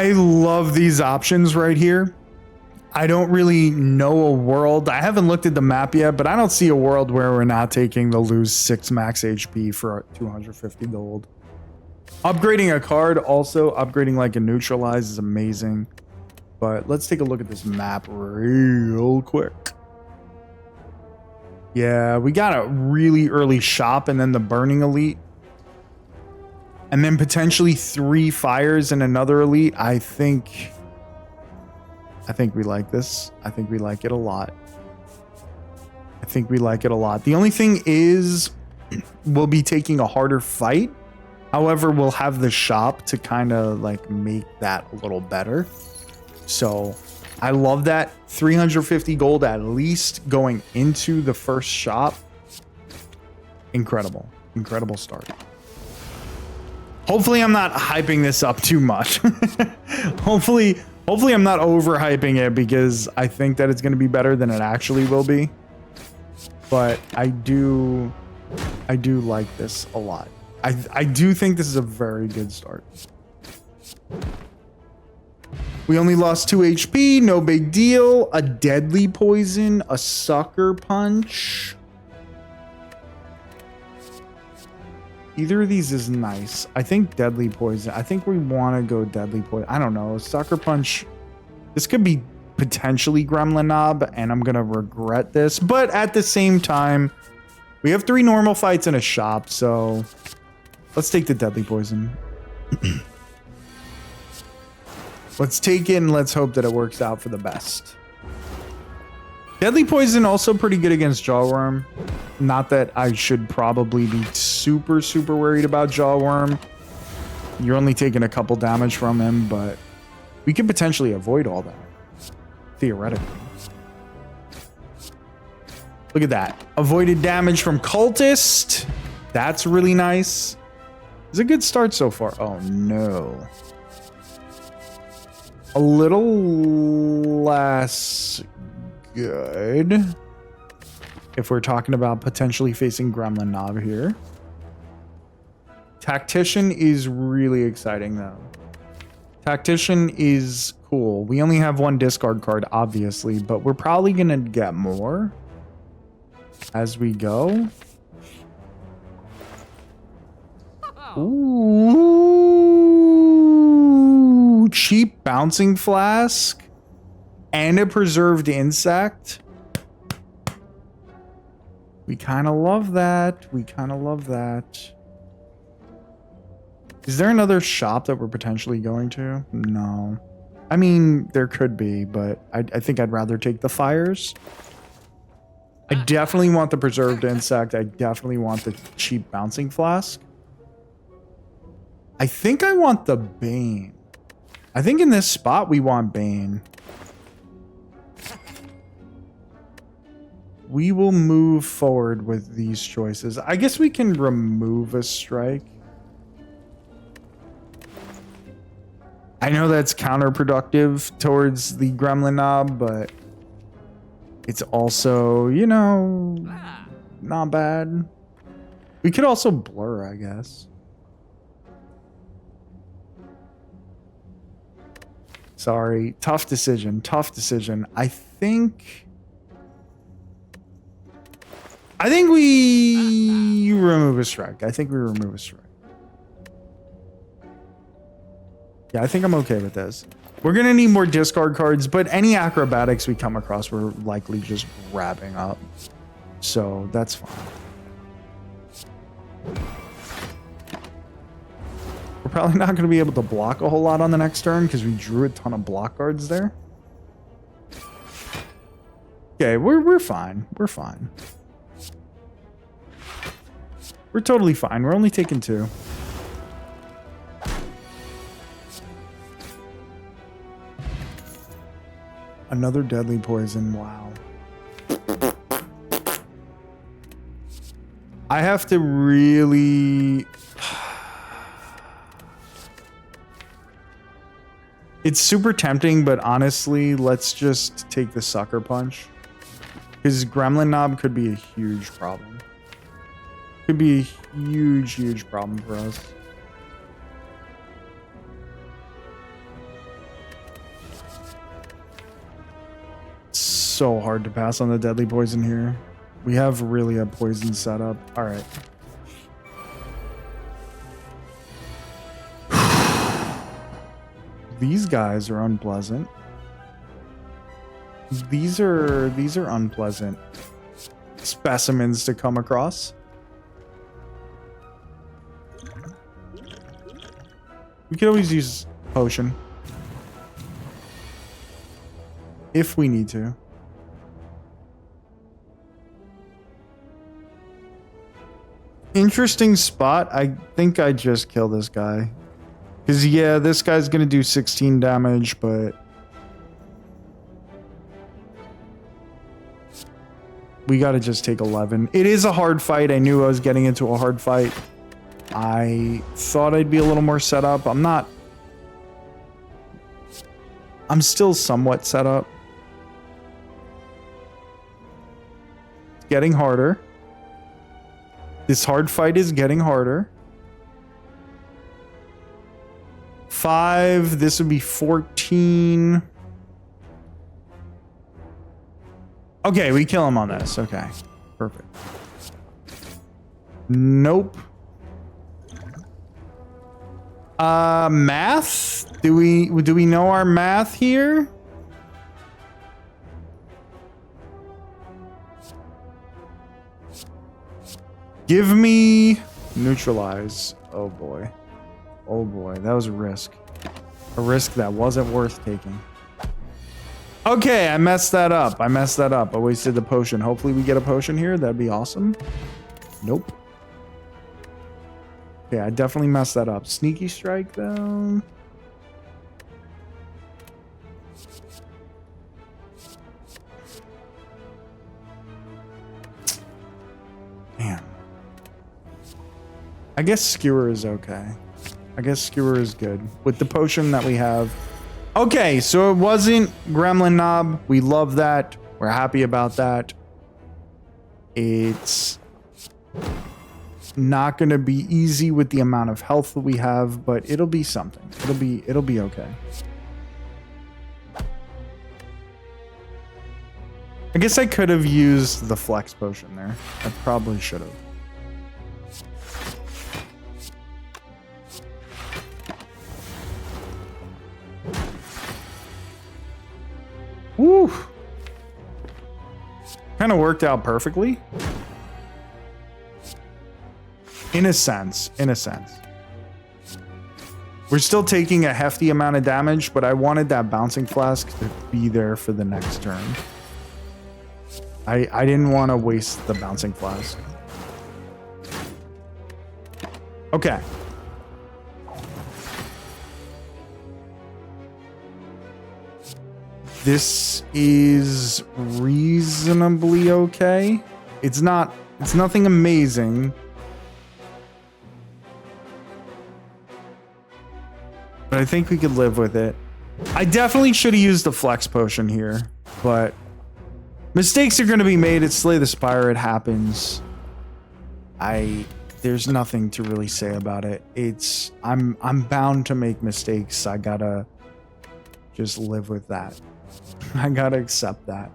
I love these options right here. I don't really know a world. I haven't looked at the map yet, but I don't see a world where we're not taking the lose 6 max HP for 250 gold. Upgrading a card, also upgrading like a neutralize is amazing. But let's take a look at this map real quick. Yeah, we got a really early shop and then the burning elite. And then potentially 3 fires and another elite. I think we like this. I think we like it a lot. The only thing is we'll be taking a harder fight. However, we'll have the shop to kind of like make that a little better. So I love that. 350 gold at least going into the first shop. Incredible. Incredible start. Hopefully I'm not hyping this up too much. Hopefully I'm not overhyping it because I think that it's going to be better than it actually will be. But I do like this a lot. I do think this is a very good start. We only lost 2 HP, no big deal. A deadly poison, a sucker punch. Either of these is nice. I think deadly poison. I think we want to go deadly poison. I don't know. Sucker punch. This could be potentially Gremlin Knob, and I'm going to regret this. But at the same time, we have 3 normal fights in a shop, so let's take the deadly poison. Let's take it and let's hope that it works out for the best. Deadly poison also pretty good against Jawworm. Not that I should probably be super worried about Jawworm. You're only taking a couple damage from him, but we could potentially avoid all that. Theoretically. Look at that. Avoided damage from Cultist. That's really nice. It's a good start so far. Oh no. A little less good. If we're talking about potentially facing Gremlin Knob here. Tactician is really exciting though. Tactician is cool. We only have 1 discard card, obviously, but we're probably gonna get more as we go. Ooh, cheap bouncing flask and a preserved insect. We kind of love that. Is there another shop that we're potentially going to? No. I mean, there could be, but I think I'd rather take the fires. I definitely want the preserved insect. I definitely want the cheap bouncing flask. I think I want the Bane. I think in this spot we want Bane. We will move forward with these choices. I guess we can remove a strike. I know that's counterproductive towards the Gremlin Knob, but it's also, you know, not bad. We could also blur, I guess. Sorry, tough decision. I think we remove a strike. Yeah, I think I'm okay with this. We're going to need more discard cards, but any acrobatics we come across, we're likely just grabbing up. So that's fine. We're probably not going to be able to block a whole lot on the next turn because we drew a ton of block cards there. Okay, we're fine. We're totally fine. We're only taking 2. Another deadly poison. Wow. I have to really... It's super tempting, but honestly, let's just take the sucker punch. His Gremlin Knob could be a huge problem. Could be a huge problem for us. so hard to pass on the deadly poison here. We have really a poison setup. All right. These guys are unpleasant. These are unpleasant specimens to come across. We could always use potion if we need to. Interesting spot. I think I just kill this guy. Because, yeah, this guy's going to do 16 damage, but we got to just take 11. It is a hard fight. I knew I was getting into a hard fight. I thought I'd be a little more set up. I'm not. I'm still somewhat set up. It's getting harder. This hard fight is getting harder. 5. This would be 14. Okay, we kill him on this. Okay, perfect. Nope. Math? Do we know our math here? Give me neutralize. Oh boy. Oh boy, that was a risk. A risk that wasn't worth taking. Okay, I messed that up. I wasted the potion. Hopefully we get a potion here. That'd be awesome. Nope. Okay, I definitely messed that up. Sneaky strike, though. Damn. I guess skewer is okay. I guess skewer is good. With the potion that we have. Okay, so it wasn't Gremlin Knob. We love that. We're happy about that. It's not going to be easy with the amount of health that we have, but it'll be something. It'll be okay. I guess I could have used the flex potion there. I probably should have. Woo! Kind of worked out perfectly. In a sense. We're still taking a hefty amount of damage, but I wanted that bouncing flask to be there for the next turn. I didn't want to waste the bouncing flask. Okay. This is reasonably okay. It's nothing amazing. But I think we could live with it. I definitely should have used the flex potion here, but mistakes are going to be made. It's Slay the Spire. It happens. There's nothing to really say about it. I'm bound to make mistakes. I gotta just live with that. I gotta accept that.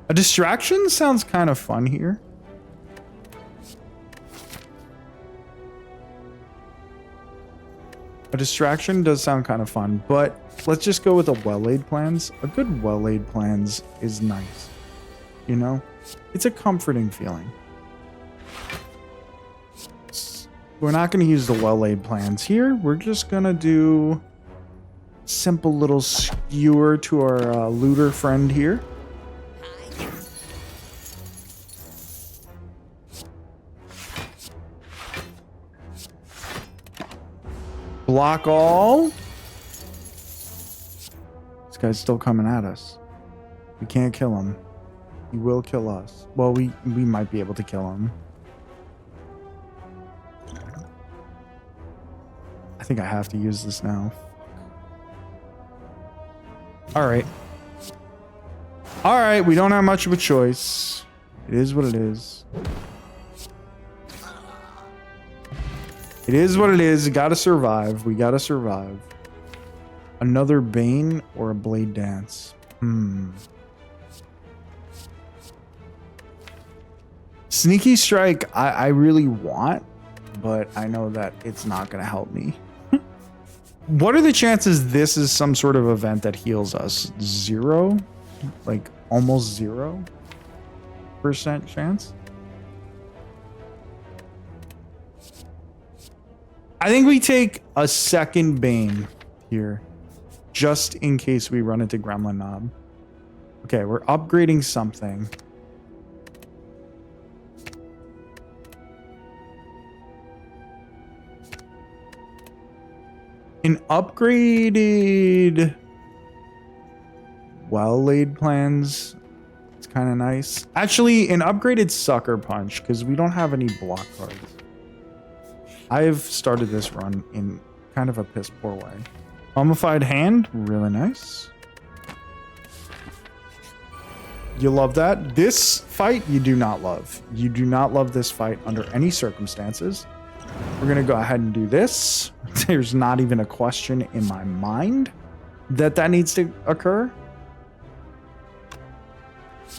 A distraction sounds kind of fun here. A distraction does sound kind of fun, but let's just go with a well-laid plans. A good well-laid plans is nice. You know? It's a comforting feeling. We're not going to use the well-laid plans here. We're just going to do simple little skewer to our looter friend here. Block all. This guy's still coming at us. We can't kill him. He will kill us. Well, we might be able to kill him. I think I have to use this now. All right. All right, we don't have much of a choice. It is what it is. It is what it is. You gotta survive. We gotta survive. Another Bane or a Blade Dance? Sneaky Strike, I really want, but I know that it's not going to help me. What are the chances this is some sort of event that heals us? 0? Like almost 0% chance? I think we take a second Bane here, just in case we run into Gremlin Knob. Okay, we're upgrading something. An upgraded well-laid plans. It's kind of nice. Actually, an upgraded Sucker Punch, because we don't have any block cards. I've started this run in kind of a piss poor way. Mummified Hand, really nice. You love that. This fight, you do not love. You do not love this fight under any circumstances. We're going to go ahead and do this. There's not even a question in my mind that that needs to occur.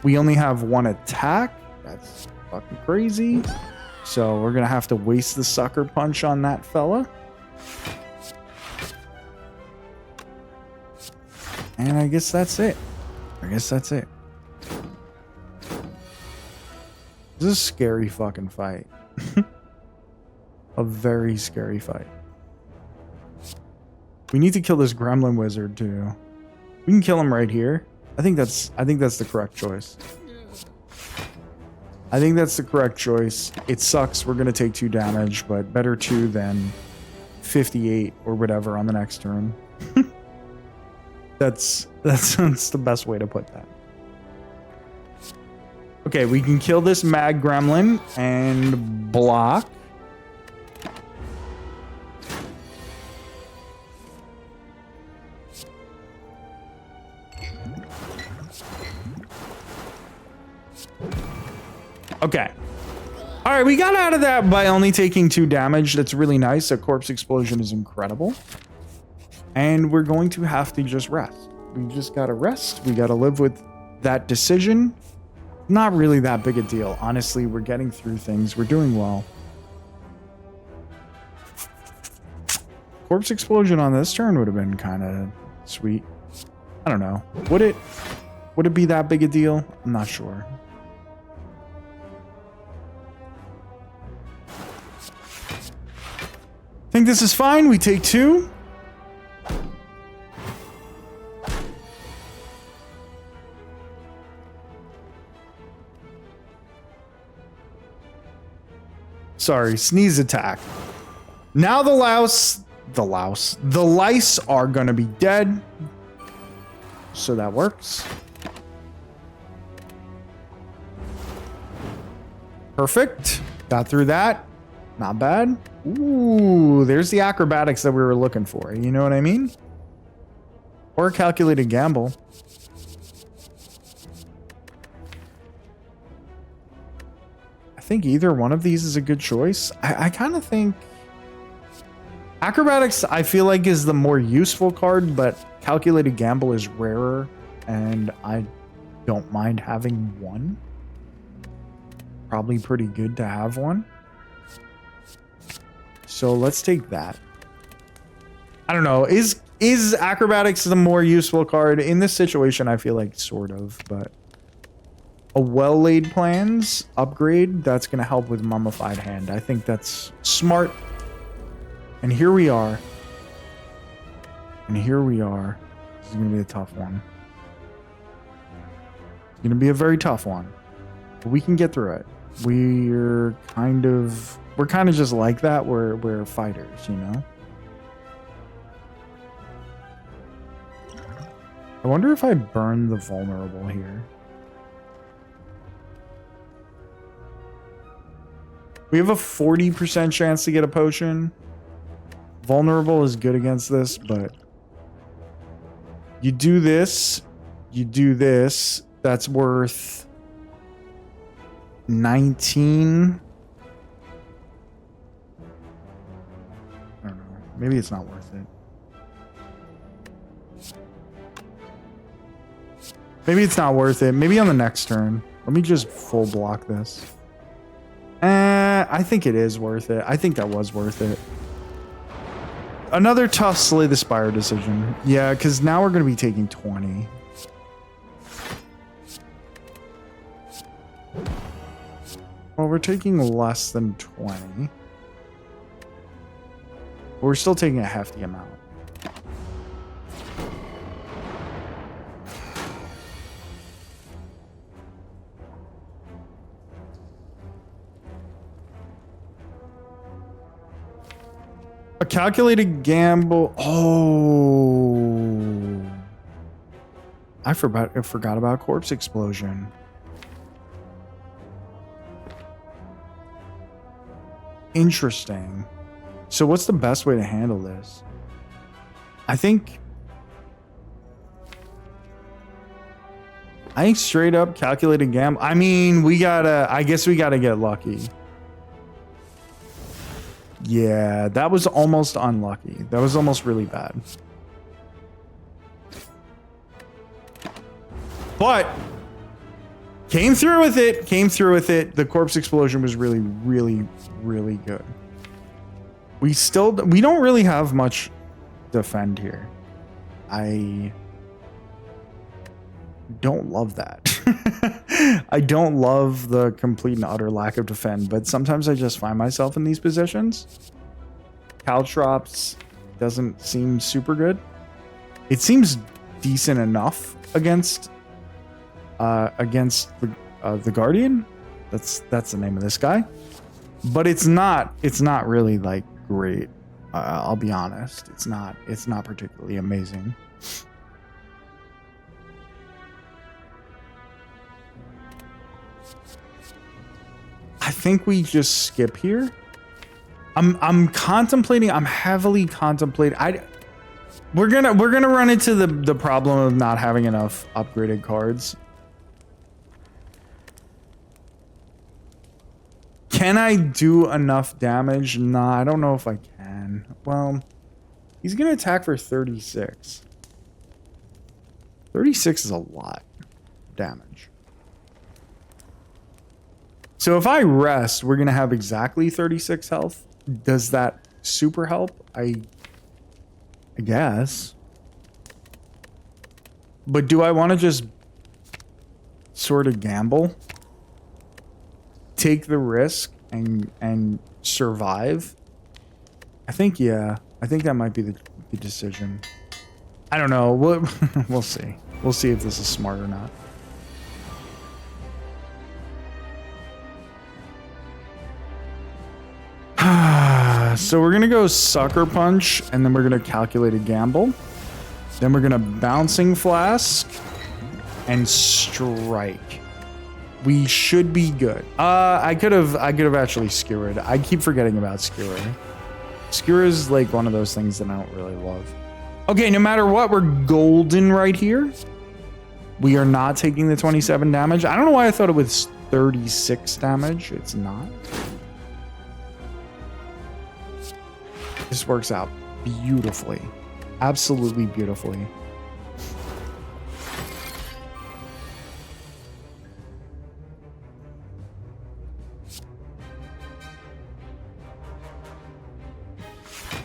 We only have one attack. That's fucking crazy. So we're going to have to waste the Sucker Punch on that fella. And I guess that's it. This is a scary fucking fight. A very scary fight. We need to kill this Gremlin Wizard too. We can kill him right here. I think that's the correct choice. I think that's the correct choice. It sucks. We're gonna take 2 damage, but better 2 than 58 or whatever on the next turn. That's the best way to put that. Okay, we can kill this Mag Gremlin and block. Okay. All right, we got out of that by only taking 2 damage. That's really nice. A Corpse Explosion is incredible. And we're going to have to just rest. We just got to rest. We got to live with that decision. Not really that big a deal. Honestly, we're getting through things. We're doing well. Corpse Explosion on this turn would have been kind of sweet. I don't know. Would it be that big a deal? I'm not sure. I think this is fine. We take 2. Sorry, sneeze attack. Now the lice are gonna be dead. So that works. Perfect. Got through that. Not bad. Ooh, there's the acrobatics that we were looking for. You know what I mean? Or a calculated gamble. I think either one of these is a good choice. I kind of think acrobatics, I feel like, is the more useful card, but calculated gamble is rarer, and I don't mind having one. Probably pretty good to have one. So let's take that. I don't know. Is acrobatics the more useful card in this situation? I feel like sort of, but a well-laid plans upgrade, that's going to help with Mummified Hand. I think that's smart. And here we are. This is going to be a tough one. It's going to be a very tough one. But we can get through it. We're kind of just like that. We're fighters, you know? I wonder if I burn the vulnerable here. We have a 40% chance to get a potion. Vulnerable is good against this, but you do this, that's worth 19. I don't know. Maybe it's not worth it. Maybe it's not worth it. Maybe on the next turn. Let me just full block this. I think it is worth it. I think that was worth it. Another tough Slay the Spire decision. Yeah, because now we're going to be taking 20. Well, we're taking less than 20. We're still taking a hefty amount. A calculated gamble. Oh, I forgot about corpse explosion. Interesting. So what's the best way to handle this? I think straight up calculated gamble. I mean, I guess we gotta get lucky. Yeah, that was almost unlucky. That was almost really bad. But came through with it. The corpse explosion was really, really, really good. We don't really have much defend here. I don't love that. I don't love the complete and utter lack of defend, but sometimes I just find myself in these positions. Caltrops doesn't seem super good. It seems decent enough against the Guardian. That's the name of this guy. But it's not really like great. I'll be honest. It's not particularly amazing. I think we just skip here. I'm contemplating. I'm heavily contemplating. We're gonna run into the problem of not having enough upgraded cards. Can I do enough damage? Nah, I don't know if I can. Well, he's gonna attack for 36. 36 is a lot of damage. So if I rest, we're going to have exactly 36 health. Does that super help? I guess. But do I want to just sort of gamble? Take the risk and survive? I think, yeah. I think that might be the decision. I don't know. We'll see. We'll see if this is smart or not. So we're gonna go Sucker Punch, and then we're gonna calculate a gamble. Then we're gonna Bouncing Flask and Strike. We should be good. I could have actually Skewered. I keep forgetting about Skewer. Skewer is like one of those things that I don't really love. Okay, no matter what, we're golden right here. We are not taking the 27 damage. I don't know why I thought it was 36 damage. It's not. This works out beautifully. Absolutely beautifully.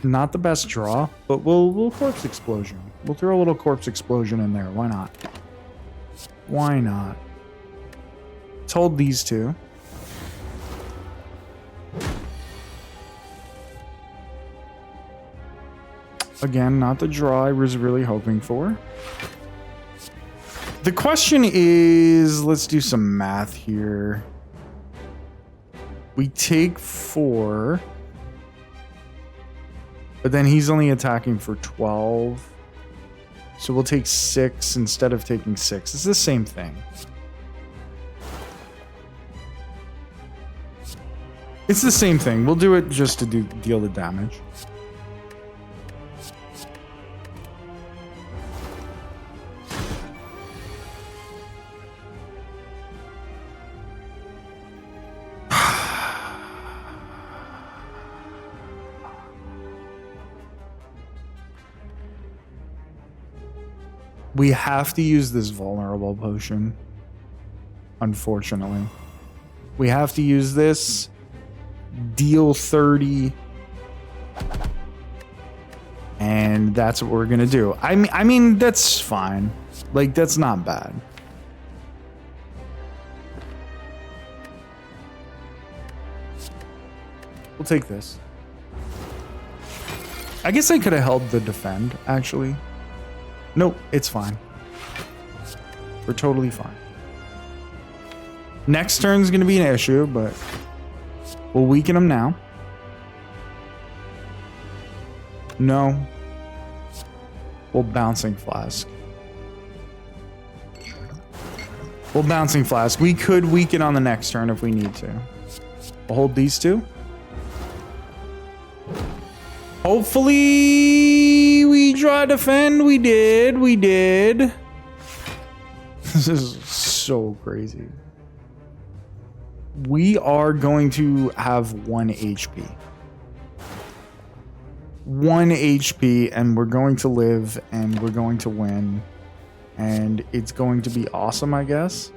Not the best draw, but we'll Corpse Explosion. We'll throw a little Corpse Explosion in there. Why not? Why not? Let's hold these two. Again, not the draw I was really hoping for. The question is, let's do some math here. We take 4, but then he's only attacking for 12. So we'll take 6 instead of taking 6. It's the same thing. It's the same thing. We'll do it just to deal the damage. We have to use this vulnerable potion. Unfortunately. We have to use this. deal 30. And that's what we're going to do. I mean, that's fine. Like, that's not bad. We'll take this. I guess I could have held the defend, actually. Nope, it's fine. We're totally fine. Next turn's going to be an issue, but we'll weaken them now. No. We'll Bouncing Flask. We'll Bouncing Flask. We could weaken on the next turn if we need to. We'll hold these two. Hopefully we draw defend. We did. We did. This is so crazy. We are going to have 1 HP. 1 HP, and we're going to live, and we're going to win. And it's going to be awesome, I guess.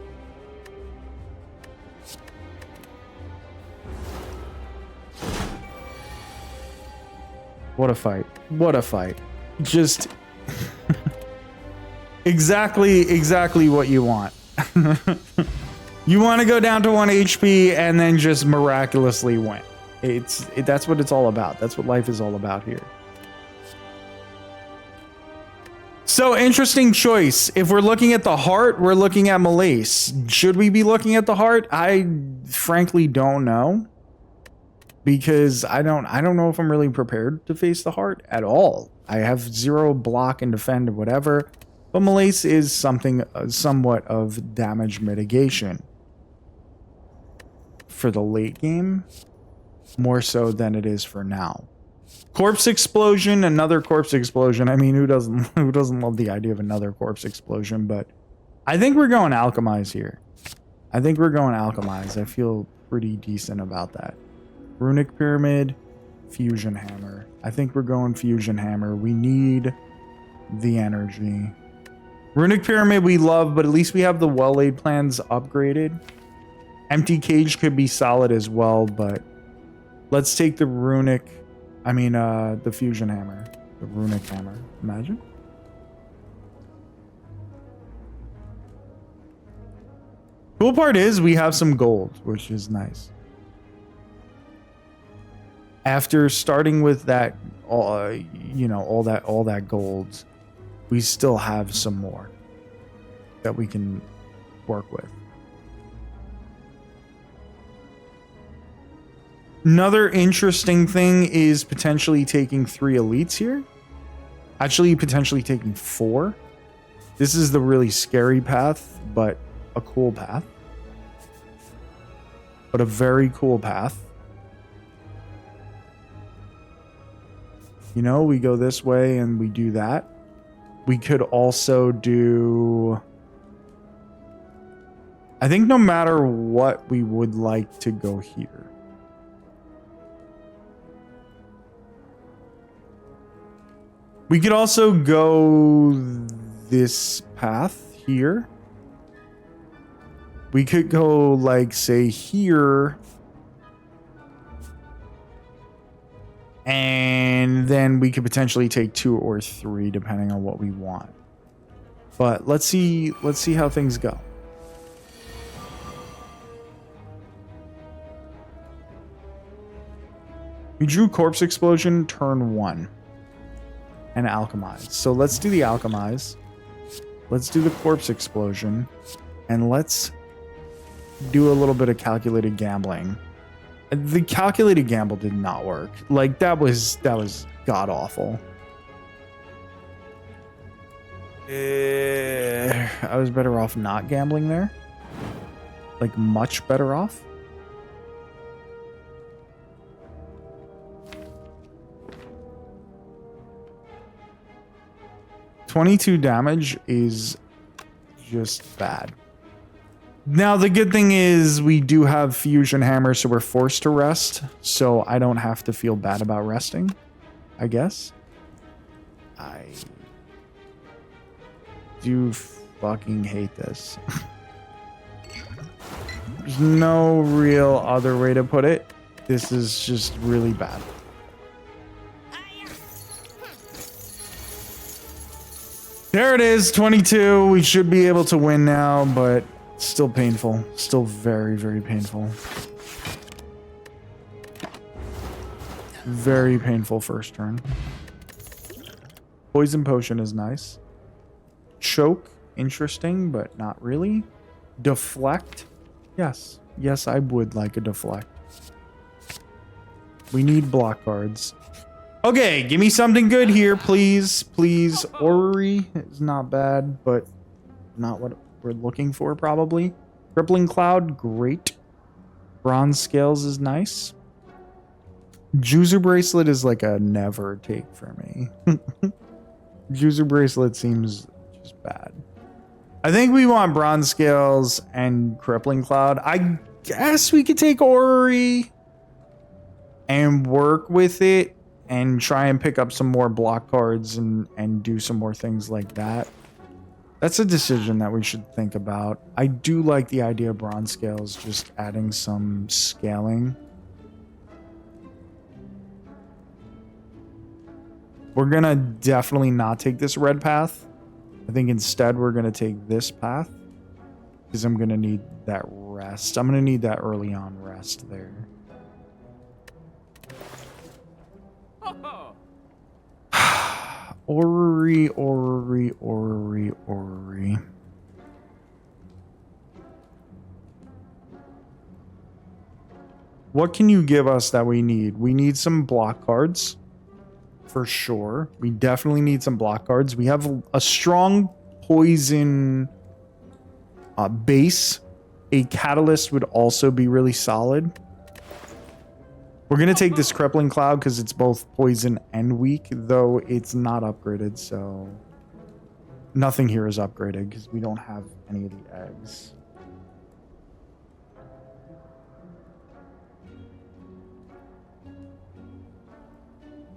What a fight. What a fight. Just exactly what you want. You want to go down to 1 HP and then just miraculously win. That's what it's all about. That's what life is all about here. So, interesting choice. If we're looking at the heart, we're looking at Malaise. Should we be looking at the heart? I frankly don't know. Because I don't know if I'm really prepared to face the heart at all. I have 0 block and defend or whatever. But Malaise is something somewhat of damage mitigation. For the late game. More so than it is for now. Corpse Explosion, another Corpse Explosion. I mean, who doesn't love the idea of another Corpse Explosion? But I think we're going Alchemize here. I think we're going Alchemize. I feel pretty decent about that. Runic Pyramid, Fusion Hammer. I think we're going Fusion Hammer. We need the energy. Runic Pyramid we love, but at least we have the well-laid plans upgraded. Empty Cage could be solid as well, but let's take the the Fusion Hammer. The Runic Hammer. Imagine. Cool part is we have some gold, which is nice. After starting with that, all that gold, we still have some more that we can work with. Another interesting thing is potentially taking 3 elites here. Actually, potentially taking 4. This is the really scary path, but a cool path. But a very cool path. You know, we go this way and we do that. We could also do... I think no matter what, we would like to go here. We could also go this path here. We could go, like, say, here. And then we could potentially take 2 or 3 depending on what we want. But let's see how things go. We drew Corpse Explosion turn 1 and Alchemize. So let's do the Alchemize. Let's do the Corpse Explosion, and let's do a little bit of calculated gambling. The calculated gamble did not work. Like, that was god awful. I was better off not gambling there. Like, much better off. $22 damage is just bad. Now, the good thing is we do have Fusion Hammer, so we're forced to rest. So I don't have to feel bad about resting, I guess. I do fucking hate this. There's no real other way to put it. This is just really bad. There it is, 22. We should be able to win now, but still painful. Still very, very painful. Very painful first turn. Poison potion is nice. Choke, interesting, but not really. Deflect, yes. Yes, I would like a deflect. We need block cards. Okay, give me something good here, please. Please. Orrery is not bad, but not what we're looking for, probably. Crippling Cloud, great. Bronze Scales is nice. Juicer Bracelet is like a never take for me. Juicer Bracelet seems just bad. I think we want Bronze Scales and Crippling Cloud. I guess we could take Orrery and work with it and try and pick up some more block cards and do some more things like that. That's a decision that we should think about. I do like the idea of Bronze Scales, just adding some scaling. We're gonna definitely not take this red path. I think instead we're gonna take this path because I'm gonna need that rest. I'm gonna need that early on rest there. Orrery, Orrery, Orrery, Orrery. What can you give us that we need? We need some block cards. For sure. We definitely need some block cards. We have a strong poison base. A catalyst would also be really solid. We're going to take this Crippling Cloud because it's both poison and weak, though it's not upgraded, so nothing here is upgraded because we don't have any of the eggs.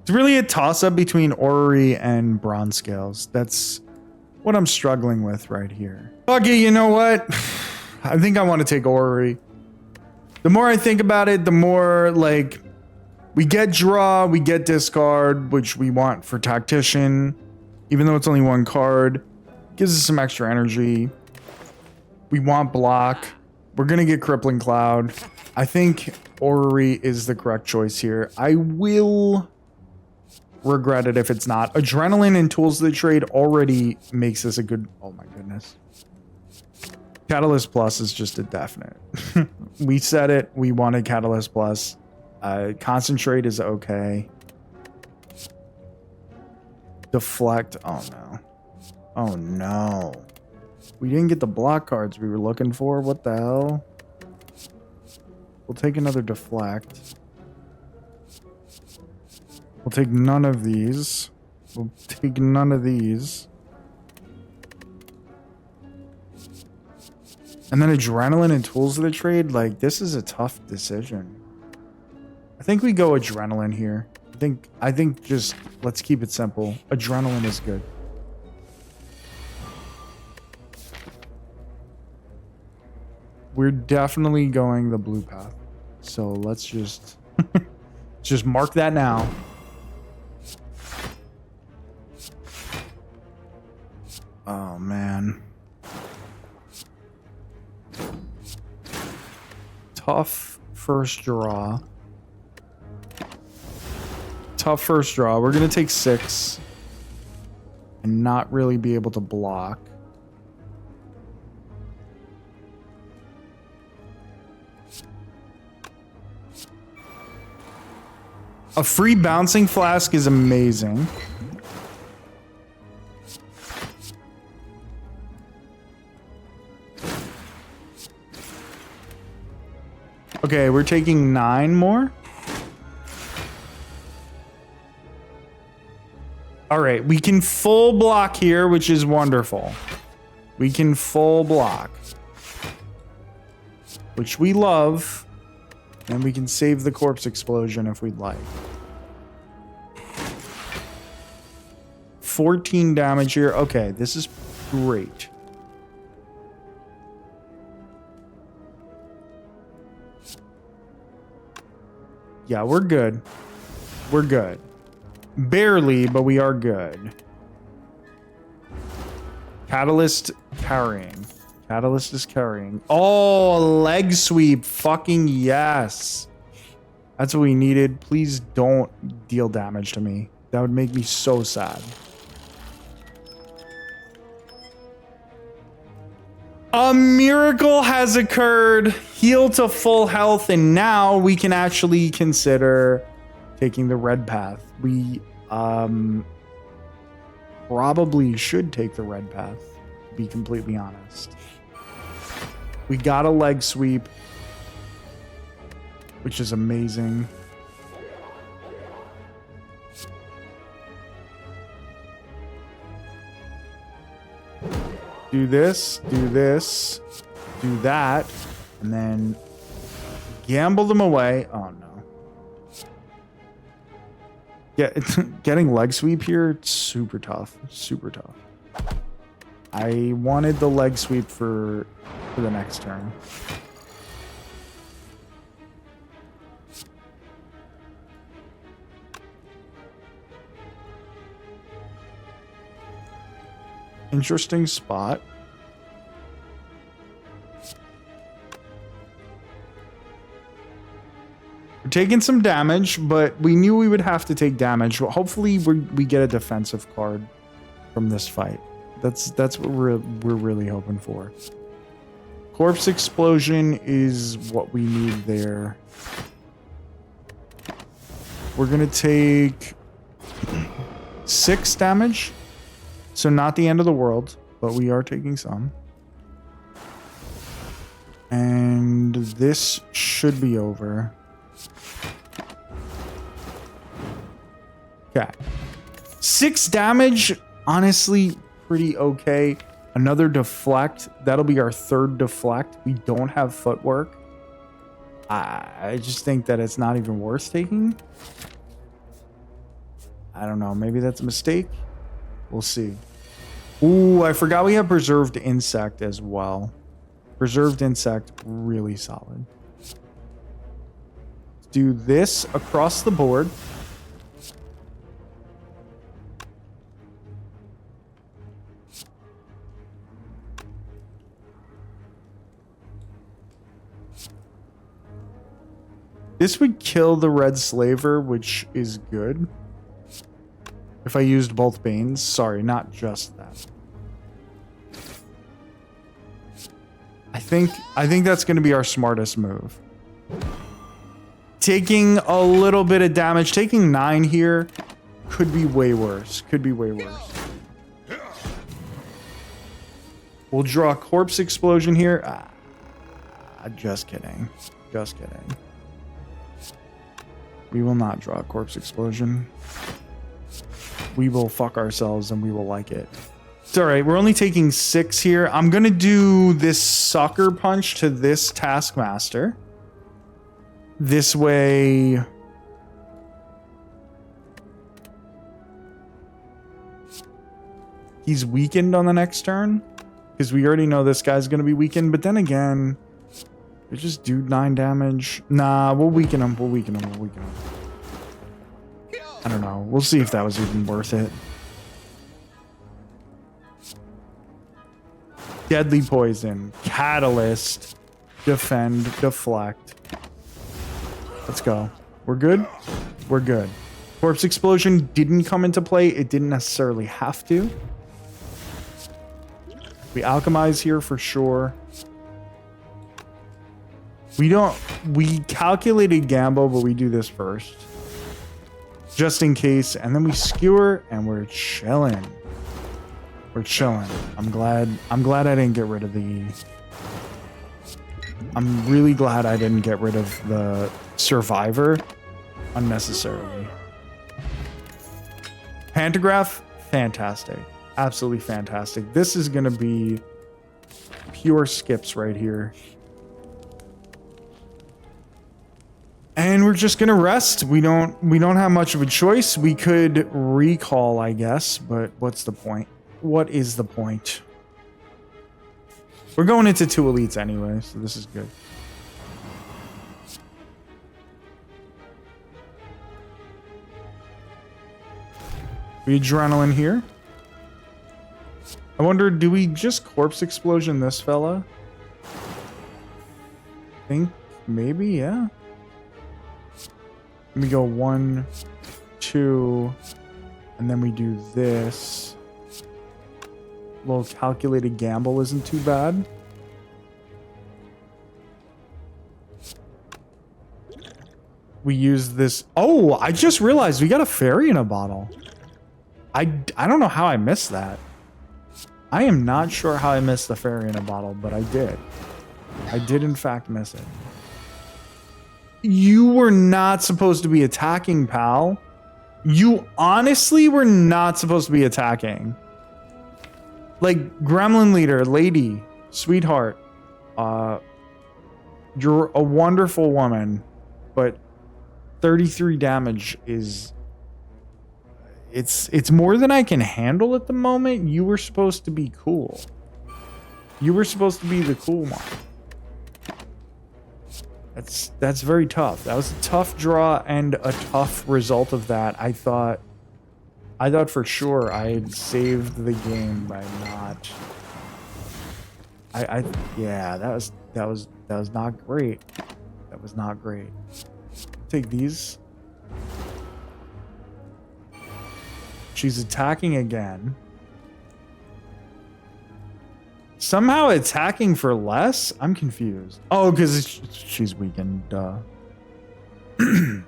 It's really a toss-up between Orrery and Bronze Scales. That's what I'm struggling with right here. Okay, you know what? I think I want to take Orrery. The more I think about it, the more, like, we get draw, we get discard, which we want for Tactician. Even though it's only one card, gives us some extra energy. We want block. We're going to get Crippling Cloud. I think Orrery is the correct choice here. I will regret it if it's not. Adrenaline and Tools of the Trade already makes this a good... Oh my goodness. Catalyst Plus is just a definite. We said it. We wanted Catalyst Plus. Concentrate is okay. Deflect. Oh no. Oh no. We didn't get the block cards we were looking for. What the hell? We'll take another Deflect. We'll take none of these. We'll take none of these. And then Adrenaline and Tools of the Trade, like, this is a tough decision. I think we go Adrenaline here. I think just, let's keep it simple. Adrenaline is good. We're definitely going the blue path. So let's just, just mark that now. Oh, man. Tough first draw. Tough first draw. We're going to take 6 and not really be able to block. A free Bouncing Flask is amazing. Okay, we're taking 9 more. All right, we can full block here, which is wonderful. We can full block, which we love. And we can save the Corpse Explosion if we'd like. 14 damage here. Okay, this is great. Yeah, we're good. We're good. Barely, but we are good. Catalyst carrying. Catalyst is carrying. Oh, leg sweep. Fucking yes. That's what we needed. Please don't deal damage to me. That would make me so sad. A miracle has occurred. Heal to full health, and now we can actually consider taking the red path. We probably should take the red path, to be completely honest. We got a leg sweep, which is amazing. Do this, do that, and then gamble them away. Oh no. Yeah, getting leg sweep here, it's super tough. Super tough. I wanted the leg sweep for the next turn. Interesting spot. We're taking some damage, but we knew we would have to take damage. Hopefully we get a defensive card from this fight. That's what we're really hoping for. Corpse explosion is what we need there. We're gonna take 6 damage. So not the end of the world, but we are taking some. And this should be over. Okay. 6 damage, honestly, pretty okay. Another deflect. That'll be our 3rd deflect. We don't have footwork. I just think that it's not even worth taking. I don't know. Maybe that's a mistake. We'll see. Ooh, I forgot we have Preserved Insect as well. Preserved Insect, really solid. Let's do this across the board. This would kill the red slaver, which is good. If I used both Banes. Sorry, not just that. I think that's going to be our smartest move. Taking a little bit of damage. Taking 9 here could be way worse. Could be way worse. We'll draw a Corpse Explosion here. Just kidding. Just kidding. We will not draw a Corpse Explosion. We will fuck ourselves and we will like it. It's all right. We're only taking 6 here. I'm going to do this Sucker Punch to this Taskmaster. This way... he's weakened on the next turn. Because we already know this guy's going to be weakened. But then again... we just do 9 damage. Nah, we'll weaken him. We'll weaken him. We'll weaken him. I don't know. We'll see if that was even worth it. Deadly Poison. Catalyst. Defend. Deflect. Let's go. We're good? We're good. Corpse Explosion didn't come into play. It didn't necessarily have to. We alchemize here for sure. We calculated gamble, but we do this first. Just in case, and then we skewer and we're chilling. We're chilling. I'm glad I didn't get rid of the... I'm really glad I didn't get rid of the Survivor unnecessarily. Pantograph, fantastic. Absolutely fantastic. This is gonna be pure skips right here. And we're just gonna rest. We don't have much of a choice. We could recall, I guess, but what's the point? What is the point? We're going into 2 elites anyway, so this is good. We adrenaline here. I wonder, do we just corpse explosion this fella? I think maybe, yeah. Let me go 1, 2, and then we do this. A little calculated gamble isn't too bad. We use this. Oh, I just realized we got a fairy in a bottle. I don't know how I missed that. I am not sure how I missed the fairy in a bottle, but I did. I did in fact miss it. You were not supposed to be attacking, pal. You honestly were not supposed to be attacking. Like, gremlin leader, lady, sweetheart, you're a wonderful woman, but 33 damage is... It's more than I can handle at the moment. You were supposed to be cool. You were supposed to be the cool one. That's very tough. That was a tough draw and a tough result of that. I thought for sure I had saved the game by not. Yeah, that was not great. That was not great. Take these. She's attacking again. Somehow attacking for less? I'm confused. Oh, because she's weakened. Duh. I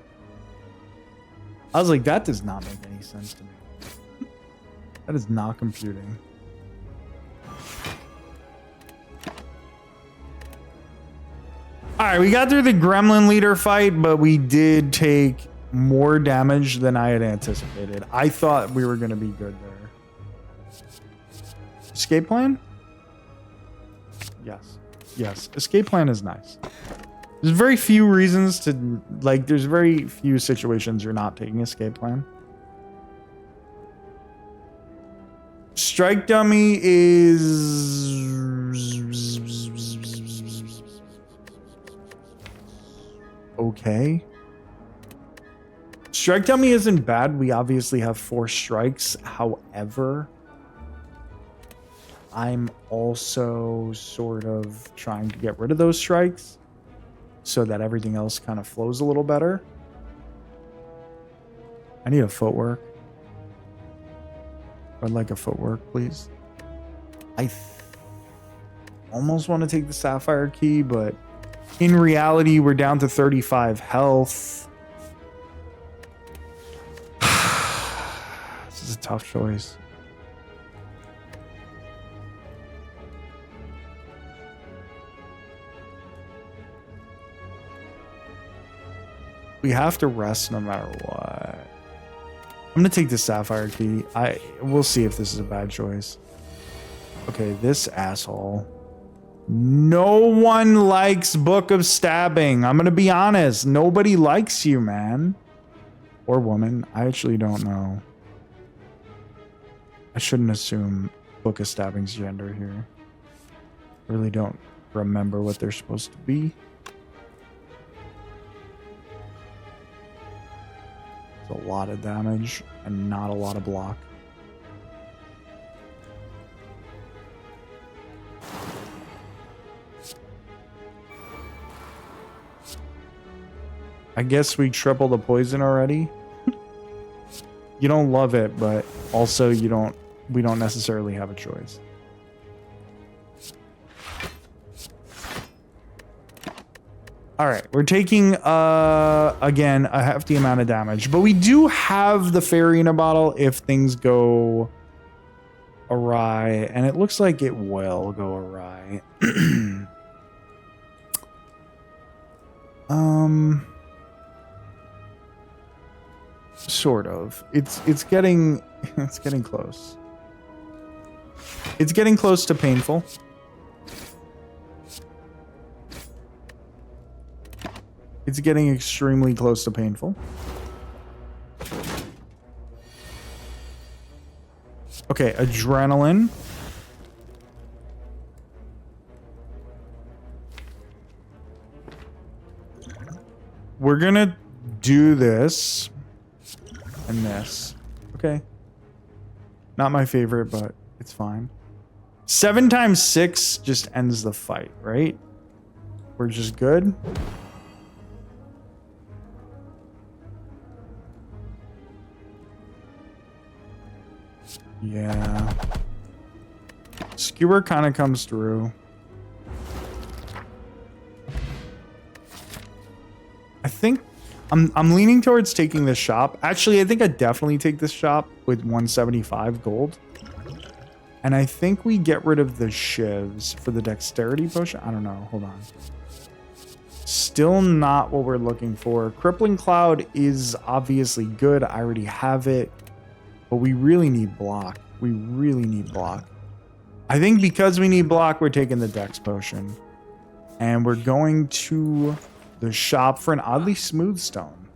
was like, that does not make any sense to me. That is not computing. Alright, we got through the gremlin leader fight, but we did take more damage than I had anticipated. I thought we were going to be good there. Escape plan? Yes. Yes. Escape plan is nice. There's very few reasons to, like, there's very few situations you're not taking escape plan. Strike dummy is... okay. Strike dummy isn't bad. We obviously have 4 strikes. However, I'm also sort of trying to get rid of those strikes so that everything else kind of flows a little better. I need a footwork. I'd like a footwork, please. I almost want to take the sapphire key, but in reality, we're down to 35 health. This is a tough choice. We have to rest no matter what. I'm gonna take the sapphire key. We'll see if this is a bad choice. Okay, this asshole. No one likes Book of Stabbing. I'm gonna be honest. Nobody likes you, man. Or woman. I actually don't know. I shouldn't assume Book of Stabbing's gender here. I really don't remember what they're supposed to be. A lot of damage and not a lot of block. I guess we triple the poison already. You don't love it, but also we don't necessarily have a choice. All right, we're taking, again, a hefty amount of damage. But we do have the fairy in a bottle if things go awry. And it looks like it will go awry. Sort of. It's getting close. It's getting close to painful. It's getting extremely close to painful. Okay, adrenaline. We're gonna do this and this. Okay. Not my favorite, but it's fine. 7 times 6 just ends the fight, right? We're just good. Yeah. Skewer kind of comes through. I think I'm leaning towards taking this shop. Actually, I think I definitely take this shop with 175 gold. And I think we get rid of the shivs for the dexterity potion. I don't know. Hold on. Still not what we're looking for. Crippling Cloud is obviously good. I already have it. But we really need block. We really need block. I think because we need block, we're taking the dex potion. And we're going to the shop for an oddly smooth stone.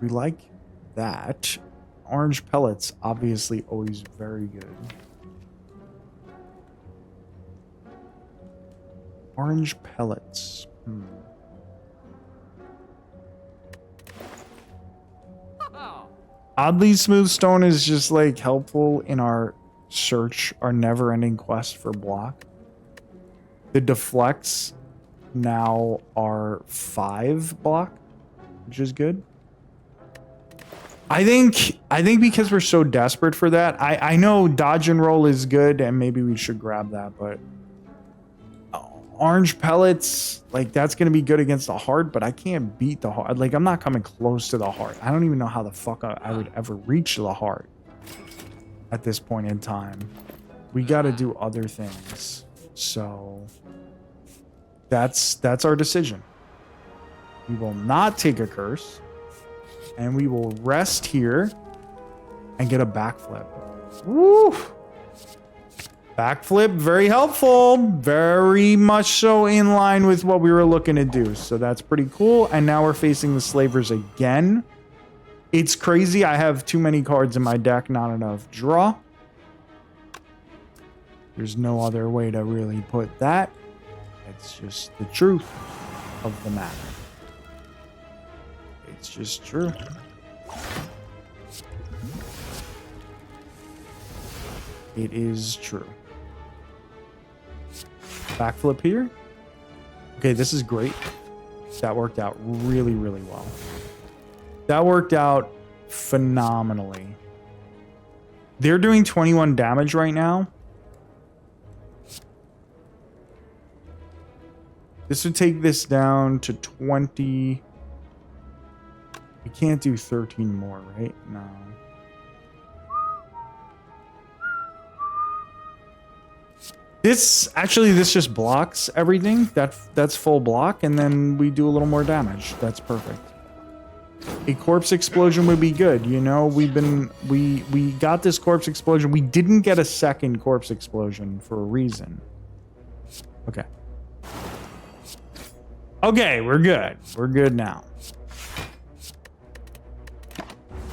We like that. Orange pellets, obviously always very good. Orange pellets. Oddly smooth stone is just like helpful in our search, our never-ending quest for block. The deflects now are 5 block, which is good. I think because we're so desperate for that, I know dodge and roll is good and maybe we should grab that, but orange pellets, like that's going to be good against the heart, but I can't beat the heart. Like I'm not coming close to the heart. I don't even know how the fuck I would ever reach the heart at this point in time. We got to do other things. So that's our decision. We will not take a curse. And we will rest here and get a backflip. Woo! Backflip, very helpful. Very much so in line with what we were looking to do. So that's pretty cool. And now we're facing the slavers again. It's crazy. I have too many cards in my deck, not enough draw. There's no other way to really put that. It's just the truth of the matter. It's just true. It is true. Backflip here. Okay, this is great. That worked out really, really well. That worked out phenomenally. They're doing 21 damage right now. This would take this down to 20. We can't do 13 more, right? No. This just blocks everything. That's full block, and then we do a little more damage. That's perfect. A corpse explosion would be good. You know, we got this corpse explosion. We didn't get a second corpse explosion for a reason. Okay. Okay, we're good. We're good now.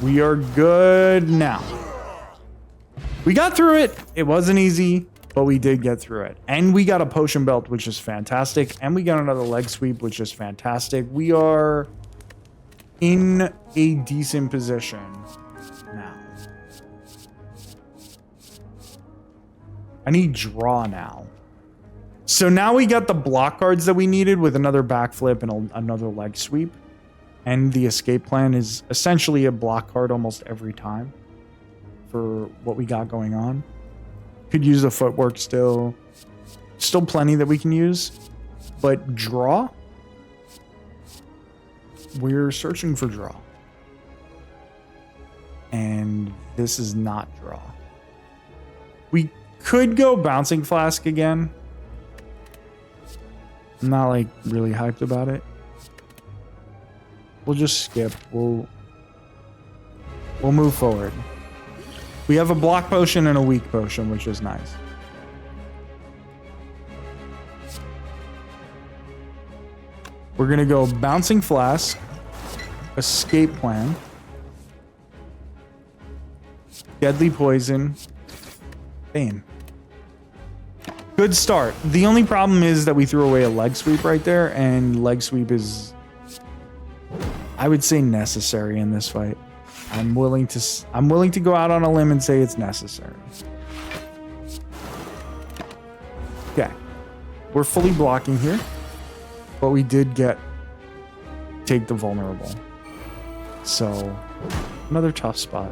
We are good now. We got through it. It wasn't easy, but we did get through it. And we got a potion belt, which is fantastic. And we got another leg sweep, which is fantastic. We are in a decent position now. I need draw now. So now we got the block cards that we needed with another backflip and another leg sweep. And the escape plan is essentially a block card almost every time for what we got going on. Could use the footwork still. Still plenty that we can use. But draw? We're searching for draw. And this is not draw. We could go Bouncing Flask again. I'm not like really hyped about it. We'll just skip. We'll move forward. We have a block potion and a weak potion, which is nice. We're going to go Bouncing Flask, Escape Plan, Deadly Poison, Bane. Good start. The only problem is that we threw away a leg sweep right there, and leg sweep is, I would say, necessary in this fight. I'm willing to go out on a limb and say it's necessary. Okay. We're fully blocking here. But we did take the vulnerable. So, another tough spot.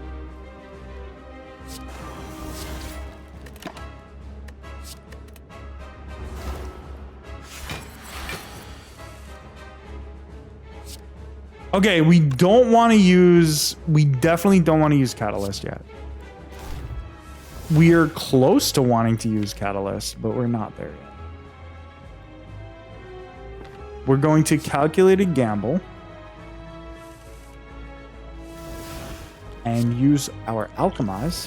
Okay, we definitely don't want to use Catalyst yet. We are close to wanting to use Catalyst, but we're not there yet. We're going to calculated gamble and use our Alchemize.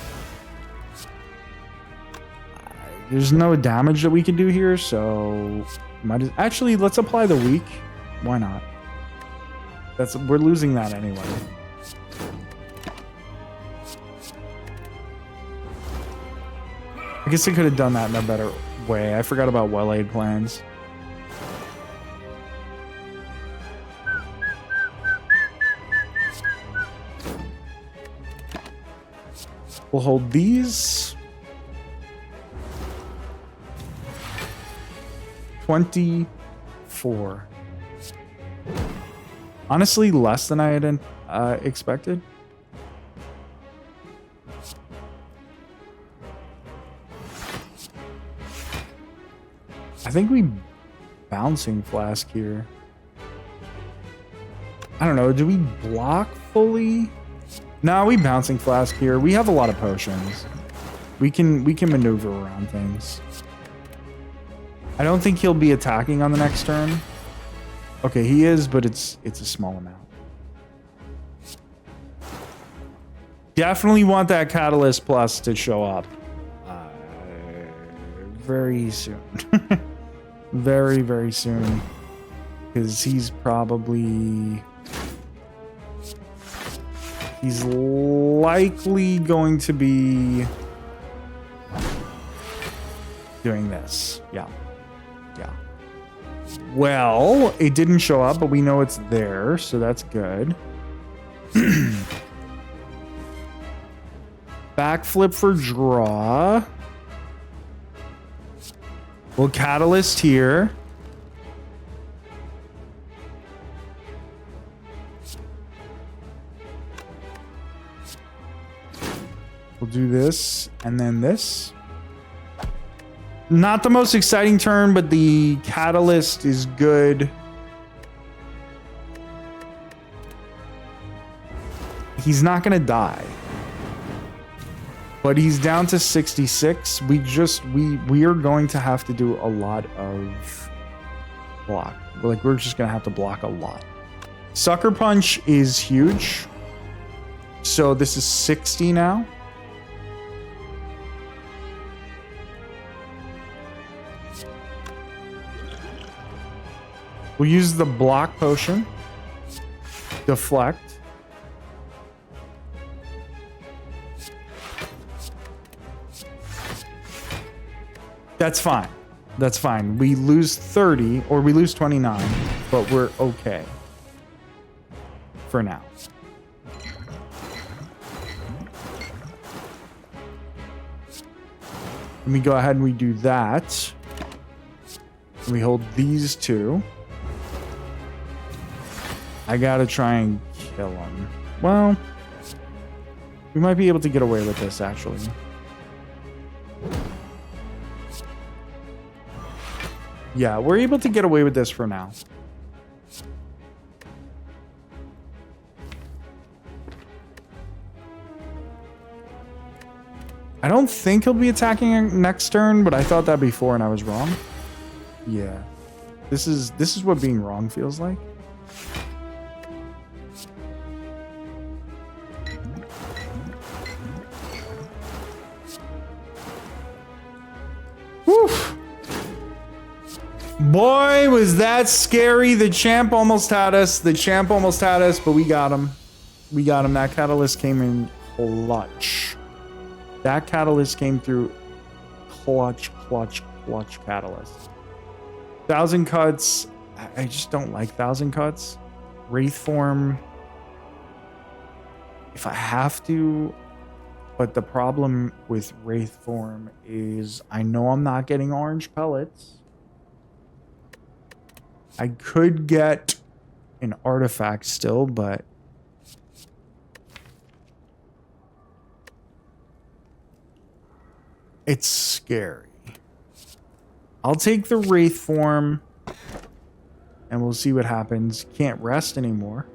There's no damage that we can do here, so actually let's apply the weak. Why not? We're losing that anyway. I guess I could have done that in a better way. I forgot about well-laid plans. We'll hold these. 24. Honestly, less than I had expected. I think we bouncing flask here. I don't know. Do we block fully? No, we bouncing flask here. We have a lot of potions. We can maneuver around things. I don't think he'll be attacking on the next turn. Okay, he is, but it's a small amount. Definitely want that Catalyst Plus to show up very soon. Very, very soon. Because he's likely going to be doing this. Yeah. Yeah. Well, it didn't show up, but we know it's there, so that's good. Backflip for draw. We'll Catalyst here. We'll do this and then this. Not the most exciting turn, but the Catalyst is good. He's not going to die. But he's down to 66. We are going to have to do a lot of block. We're just going to have to block a lot. Sucker Punch is huge. So this is 60 now. We'll use the block potion. Deflect. That's fine. That's fine. We lose 30 or we lose 29, but we're okay for now. Let me go ahead and we do that. We hold these two. I gotta try and kill him. Well, we might be able to get away with this, actually. Yeah, we're able to get away with this for now. I don't think he'll be attacking next turn, but I thought that before and I was wrong. Yeah. This is what being wrong feels like. Boy, was that scary. The champ almost had us. But we got him. That Catalyst came in clutch. That Catalyst came through clutch Catalyst. 1,000 cuts. I just don't like 1,000 cuts. Wraith form. if I have to. But the problem with Wraith form is I know I'm not getting orange pellets. I could get an artifact still, but it's scary. I'll take the Wraith form and we'll see what happens. Can't rest anymore.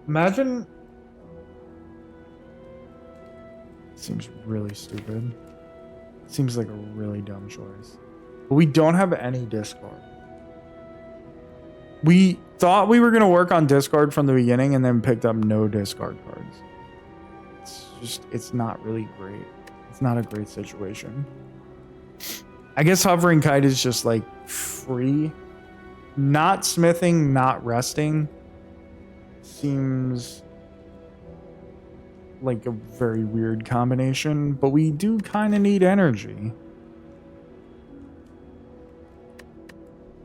Imagine. Seems really stupid. Seems like a really dumb choice. But we don't have any discard. We thought we were going to work on discard from the beginning and then picked up no discard cards. It's not really great. It's not a great situation. I guess Hovering Kite is just like free. Not smithing, not resting. Seems like a very weird combination, but we do kind of need energy.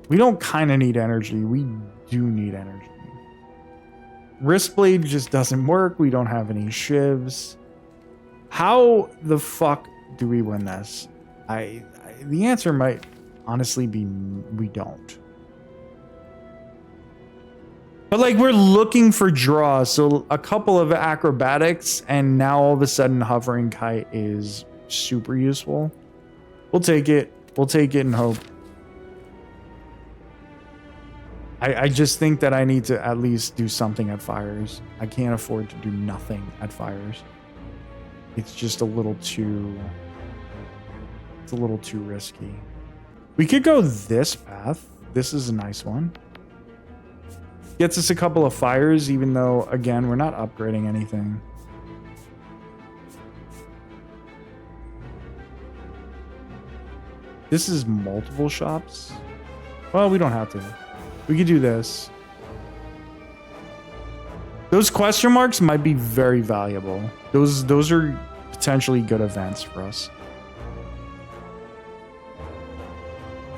We don't kind of need energy. We do need energy. Wristblade just doesn't work. We don't have any shivs. How the fuck do we win this? The answer might honestly be we don't. But like we're looking for draw, so a couple of acrobatics, and now all of a sudden Hovering Kite is super useful. We'll take it. We'll take it and hope. I just think that I need to at least do something at fires. I can't afford to do nothing at fires. It's just a little too... It's a little too risky. We could go this path. This is a nice one. Gets us a couple of fires, even though, again, we're not upgrading anything. This is multiple shops. Well, we don't have to. We could do this. Those question marks might be very valuable. Those are potentially good events for us.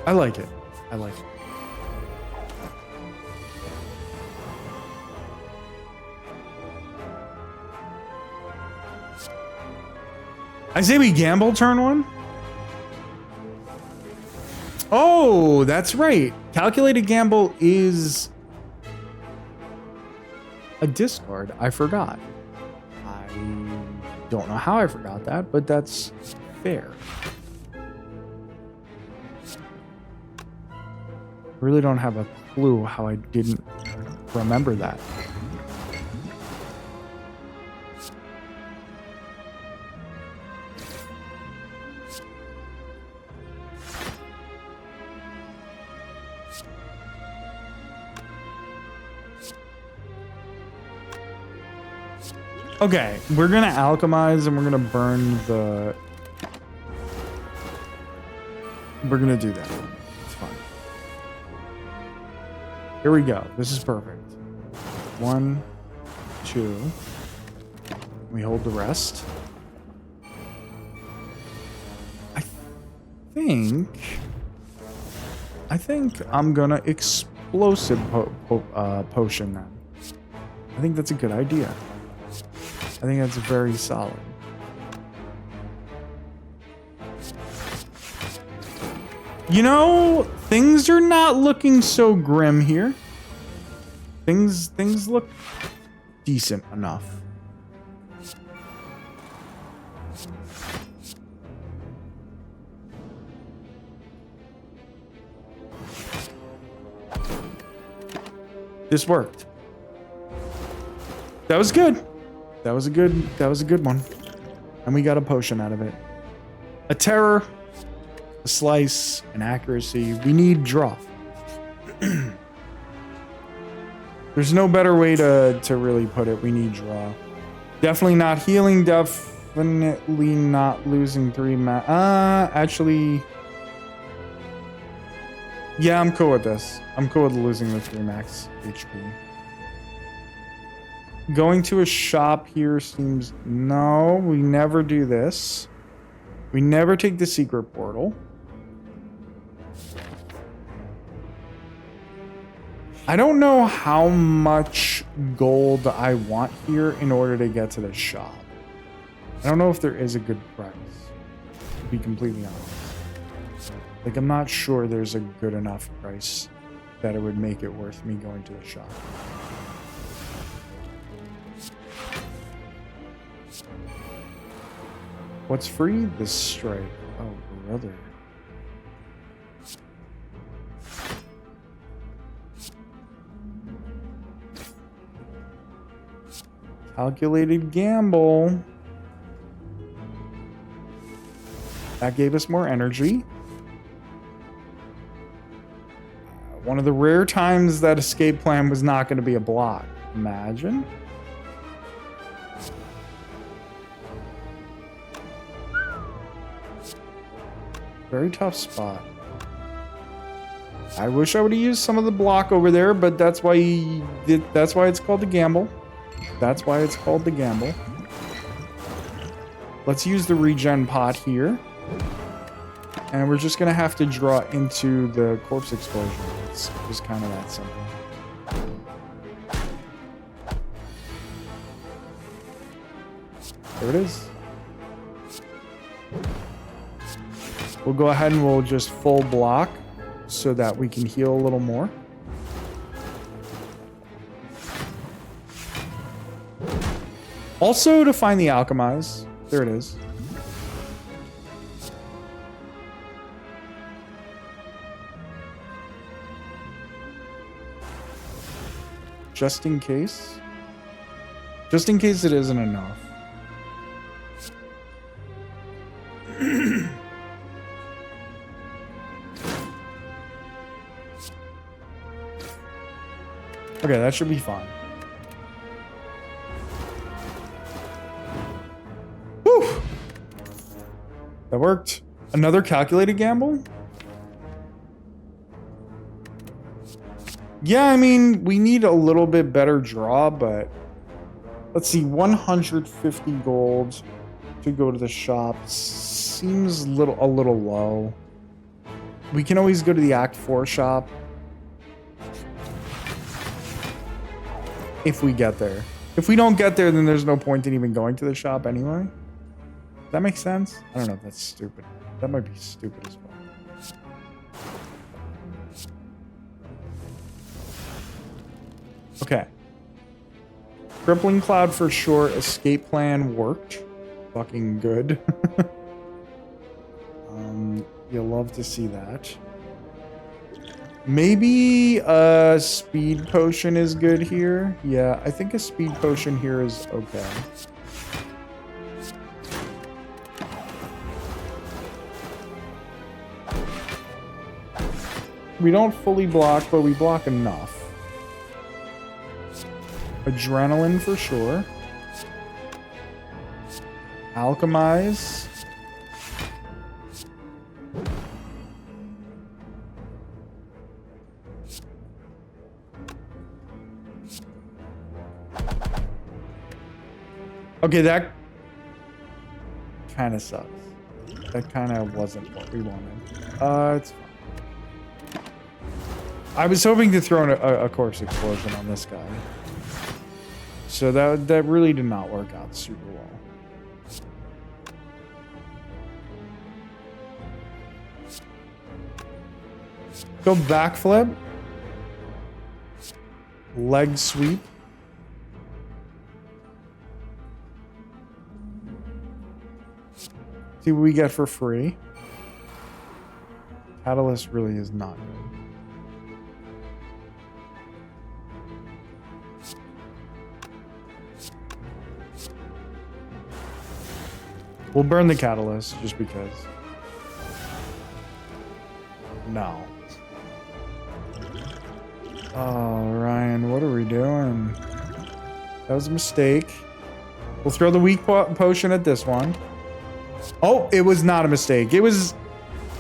I like it. I like it. I say we gamble turn one. Oh, that's right. Calculated gamble is a discard. I forgot. I don't know how I forgot that, but that's fair. I really don't have a clue how I didn't remember that. Okay, we're gonna alchemize and we're gonna burn the... We're gonna do that. It's fine. Here we go. This is perfect. 1, 2. We hold the rest. I think I'm gonna explosive potion them. I think that's a good idea. I think that's very solid. You know, things are not looking so grim here. Things look decent enough. This worked. That was good. That was a good one. And we got a potion out of it. A terror, a slice, an accuracy. We need draw. There's no better way to really put it. We need draw. Definitely not healing. Definitely not losing 3 actually... Yeah, I'm cool with this. I'm cool with losing the 3 max HP. Going to a shop here seems... No, we never do this. We never take the secret portal. I don't know how much gold I want here in order to get to the shop. I don't know if there is a good price, to be completely honest. Like, I'm not sure there's a good enough price that it would make it worth me going to the shop. What's free? The strike. Oh, brother. Calculated gamble. That gave us more energy. One of the rare times that escape plan was not going to be a block. Imagine. Very tough spot. I wish I would have used some of the block over there, but that's why that's why it's called the gamble. That's why it's called the gamble. Let's use the regen pot here. And we're just gonna have to draw into the corpse explosion. It's just kind of that simple. There it is. We'll go ahead and we'll just full block so that we can heal a little more. Also to find the alchemize. There it is. Just in case. Just in case it isn't enough. Okay, that should be fine. Whew. That worked. Another calculated gamble? Yeah, I mean, we need a little bit better draw, but let's see, 150 gold to go to the shop seems a little low. We can always go to the Act 4 shop if we get there. If we don't get there, then there's no point in even going to the shop anyway. Does that make sense? I don't know if that's stupid. That might be stupid as well. Okay. Crippling Cloud for sure. Escape plan worked. Fucking good. You'll love to see that. Maybe a speed potion is good here. Yeah, I think a speed potion here is okay. We don't fully block, but we block enough. Adrenaline for sure. Alchemize. Okay, that kind of sucks. That kind of wasn't what we wanted. It's fine. I was hoping to throw in a corpse explosion on this guy. So that really did not work out super well. Go backflip. Leg sweep. See what we get for free. Catalyst really is not good. We'll burn the catalyst just because. No. Oh, Ryan, what are we doing? That was a mistake. We'll throw the weak potion at this one. Oh, it was not a mistake. It was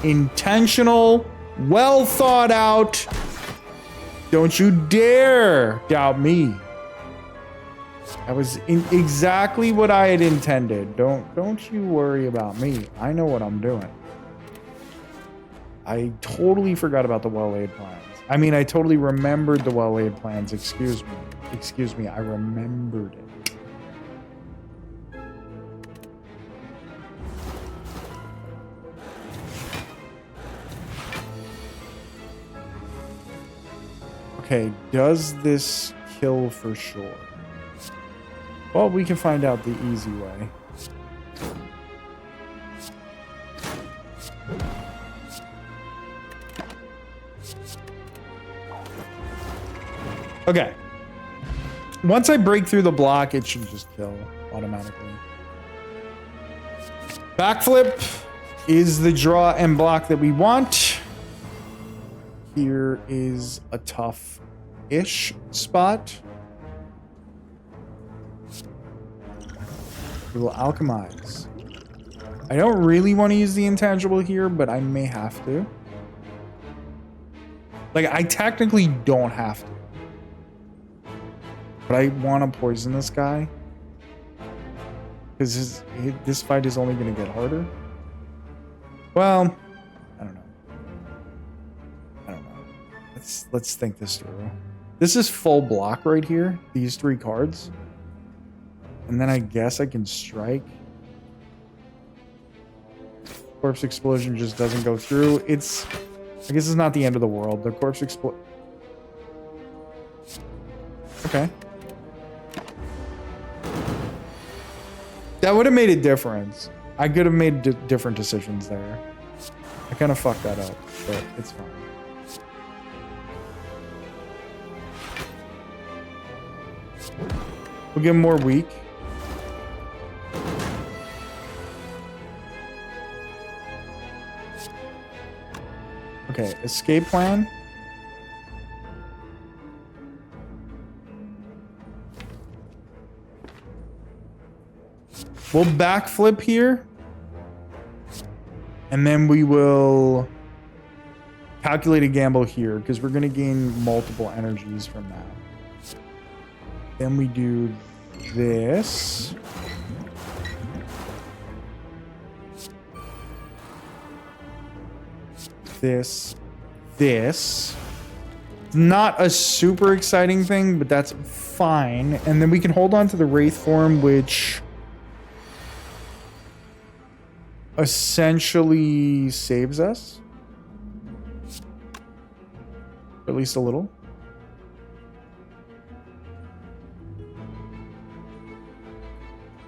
intentional, well thought out. Don't you dare doubt me. That was exactly what I had intended. Don't you worry about me. I know what I'm doing. I totally forgot about the well-laid plans. I mean, I totally remembered the well-laid plans. Excuse me. Excuse me. I remembered it. Okay, does this kill for sure? Well, we can find out the easy way. Okay. Once I break through the block, it should just kill automatically. Backflip is the draw and block that we want. Here is a tough-ish spot. We will alchemize. I don't really want to use the intangible here, but I may have to. Like, I technically don't have to. But I want to poison this guy. Because this fight is only going to get harder. Well, I don't know. Let's think this through. This is full block right here. These 3 cards. And then I guess I can strike. Corpse explosion just doesn't go through. I guess it's not the end of the world. The corpse explode. Okay. That would have made a difference. I could have made different decisions there. I kind of fucked that up, but it's fine. We'll give him more weak. Okay, escape plan. We'll backflip here. And then we will calculate a gamble here because we're going to gain multiple energies from that. Then we do this. This. Not a super exciting thing, but that's fine. And then we can hold on to the Wraith form, which essentially saves us. At least a little.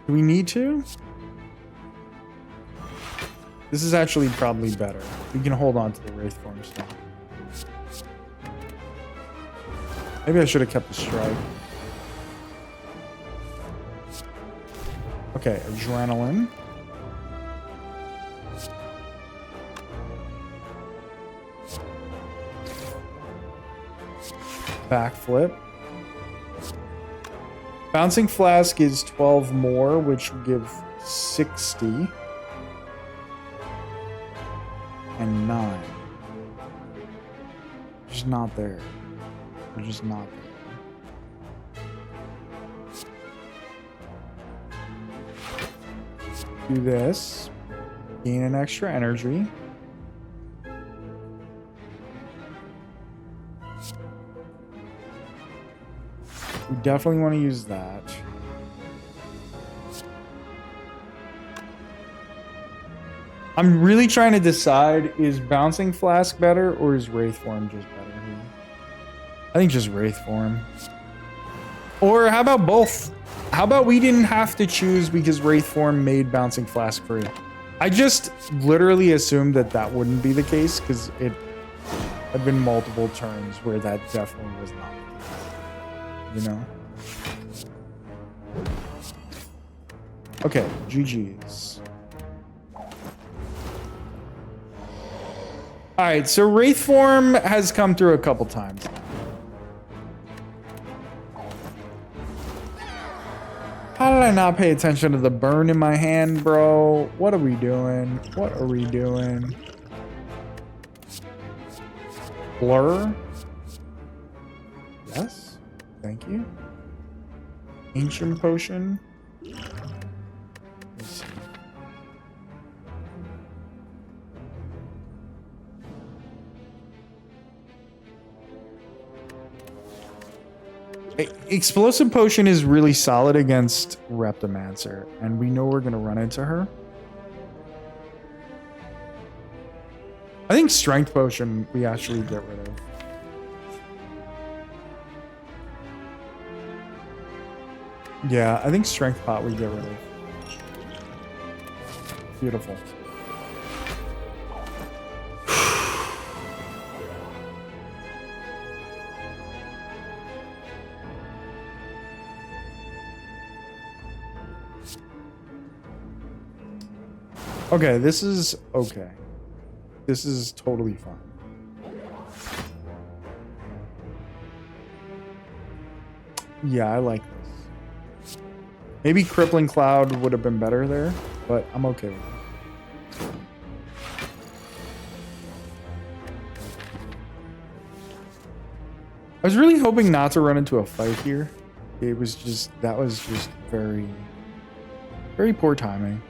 Do we need to? This is actually probably better. We can hold on to the Wraith form still. Maybe I should have kept the strike. Okay, adrenaline. Backflip. Bouncing Flask is 12 more, which will give 60. And 9. Just not there. We're just not there. Do this. Gain an extra energy. We definitely want to use that. I'm really trying to decide, is Bouncing Flask better or is Wraith Form just better here? I think just Wraith Form. Or how about both? How about we didn't have to choose because Wraith Form made Bouncing Flask free? I just literally assumed that that wouldn't be the case because it had been multiple turns where that definitely was not the case. You know? Okay, GG's. Alright, so Wraith Form has come through a couple times now. How did I not pay attention to the burn in my hand, bro? What are we doing? What are we doing? Blur? Yes. Thank you. Ancient potion. Let's see. Explosive potion is really solid against Reptomancer, and we know we're gonna run into her. I think strength potion we actually get rid of. Yeah, I think strength pot we get rid of. Beautiful. Okay, this is okay. This is totally fine. Yeah, I like this. Maybe Crippling Cloud would have been better there, but I'm okay with it. I was really hoping not to run into a fight here. It was just, that was just very, very poor timing.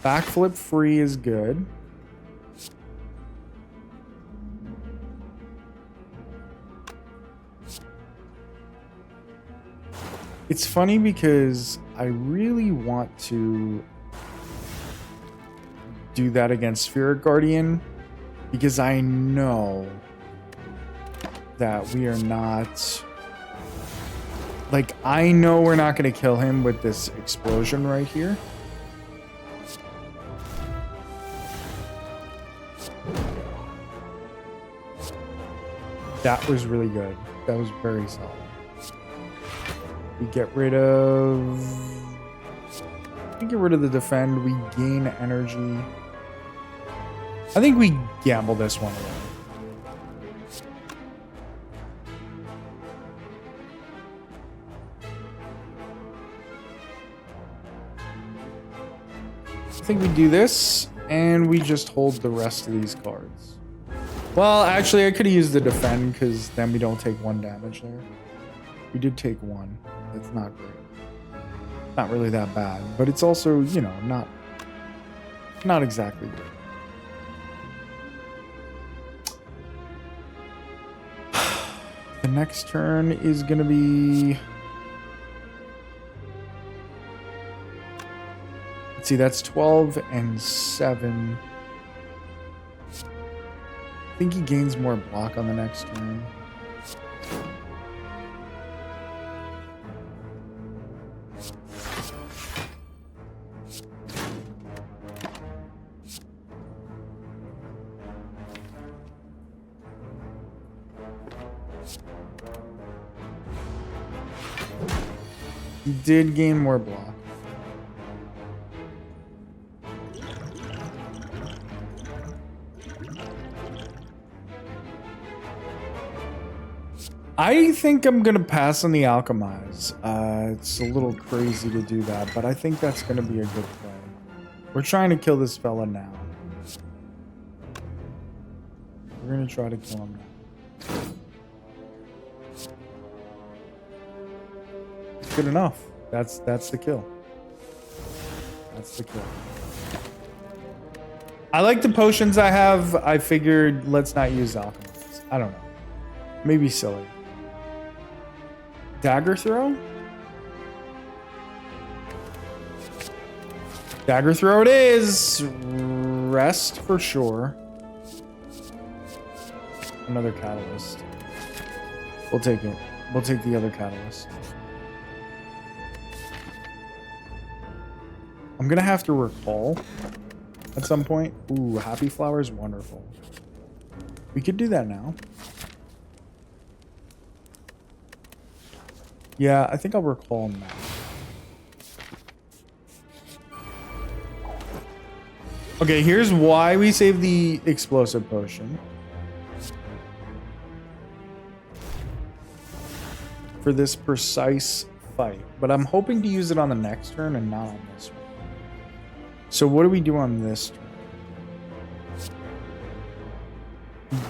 Backflip free is good. It's funny because I really want to do that against Spirit Guardian because I know that we are not, like, I know we're not going to kill him with this explosion right here. That was really good. That was very solid. We get rid of the defend. We gain energy. I think we gamble this one away. I think we do this, and we just hold the rest of these cards. Well, actually, I could have used the defend, because then we don't take 1 damage there. We did take 1. It's not great. Not really that bad, but it's also, you know, not exactly good. The next turn is going to be... Let's see, that's 12 and 7. I think he gains more block on the next turn. He did gain more block. I think I'm going to pass on the Alchemize. It's a little crazy to do that, but I think that's going to be a good play. We're trying to kill this fella now. We're going to try to kill him now. Good enough. That's the kill. That's the kill. I like the potions I have. I figured let's not use Alchemize. I don't know. Maybe silly. Dagger throw? Dagger throw it is. Rest for sure. Another catalyst. We'll take it. We'll take the other catalyst. I'm gonna have to recall at some point. Ooh, Happy Flower is wonderful. We could do that now. Yeah, I think I'll recall now. Okay, here's why we save the explosive potion. For this precise fight. But I'm hoping to use it on the next turn and not on this one. So what do we do on this turn?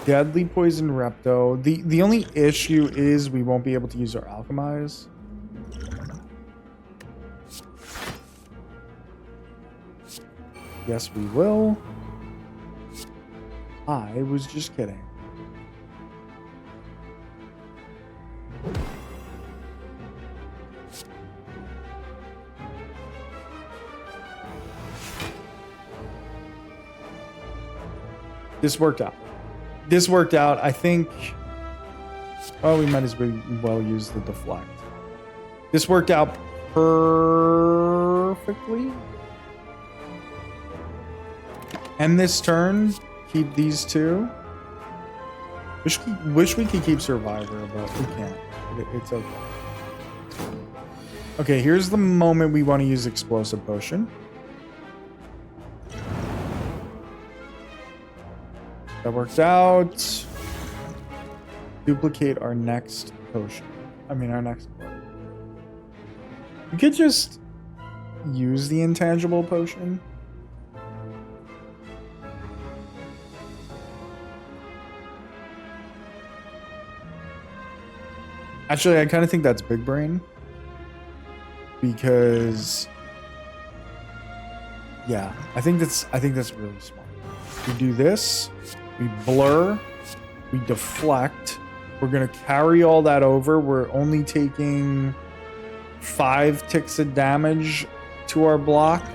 Deadly Poison Repto. The only issue is we won't be able to use our Alchemize. Yes, we will. I was just kidding. This worked out. This worked out. I think... Oh, we might as well use the deflect. This worked out perfectly. End this turn. Keep these two. Wish we could keep Survivor, but we can't. It's okay. Okay, here's the moment we want to use Explosive Potion. That worked out. Duplicate our next potion. I mean, our next card. We could just use the intangible potion. Actually, I kind of think that's big brain. Because yeah, I think that's really smart. We do this, we blur, we deflect. We're gonna carry all that over. We're only taking 5 ticks of damage to our block.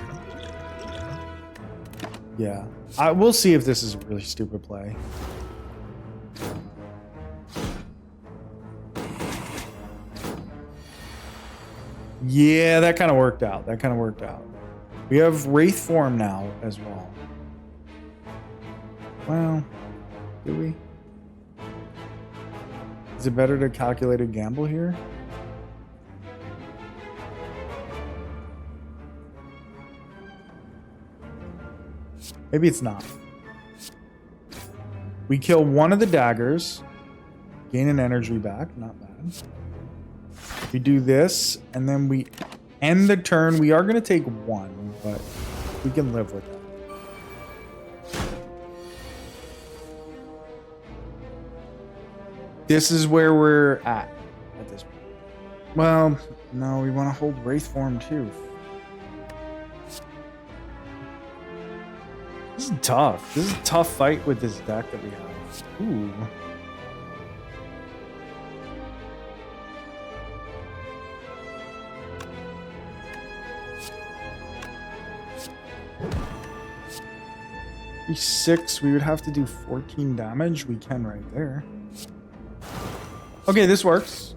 Yeah. We'll see if this is a really stupid play. Yeah, that kind of worked out. That kind of worked out. We have Wraith form now as well. Well, do we? Is it better to calculate a gamble here? Maybe it's not. We kill one of the daggers, gain an energy back, not bad. We do this, and then we end the turn. We are going to take 1, but we can live with that. This is where we're at this point. Well, no, we want to hold Wraith form too. This is tough. This is a tough fight with this deck that we have. Ooh. Six, we would have to do 14 damage. We can right there. Okay, this works.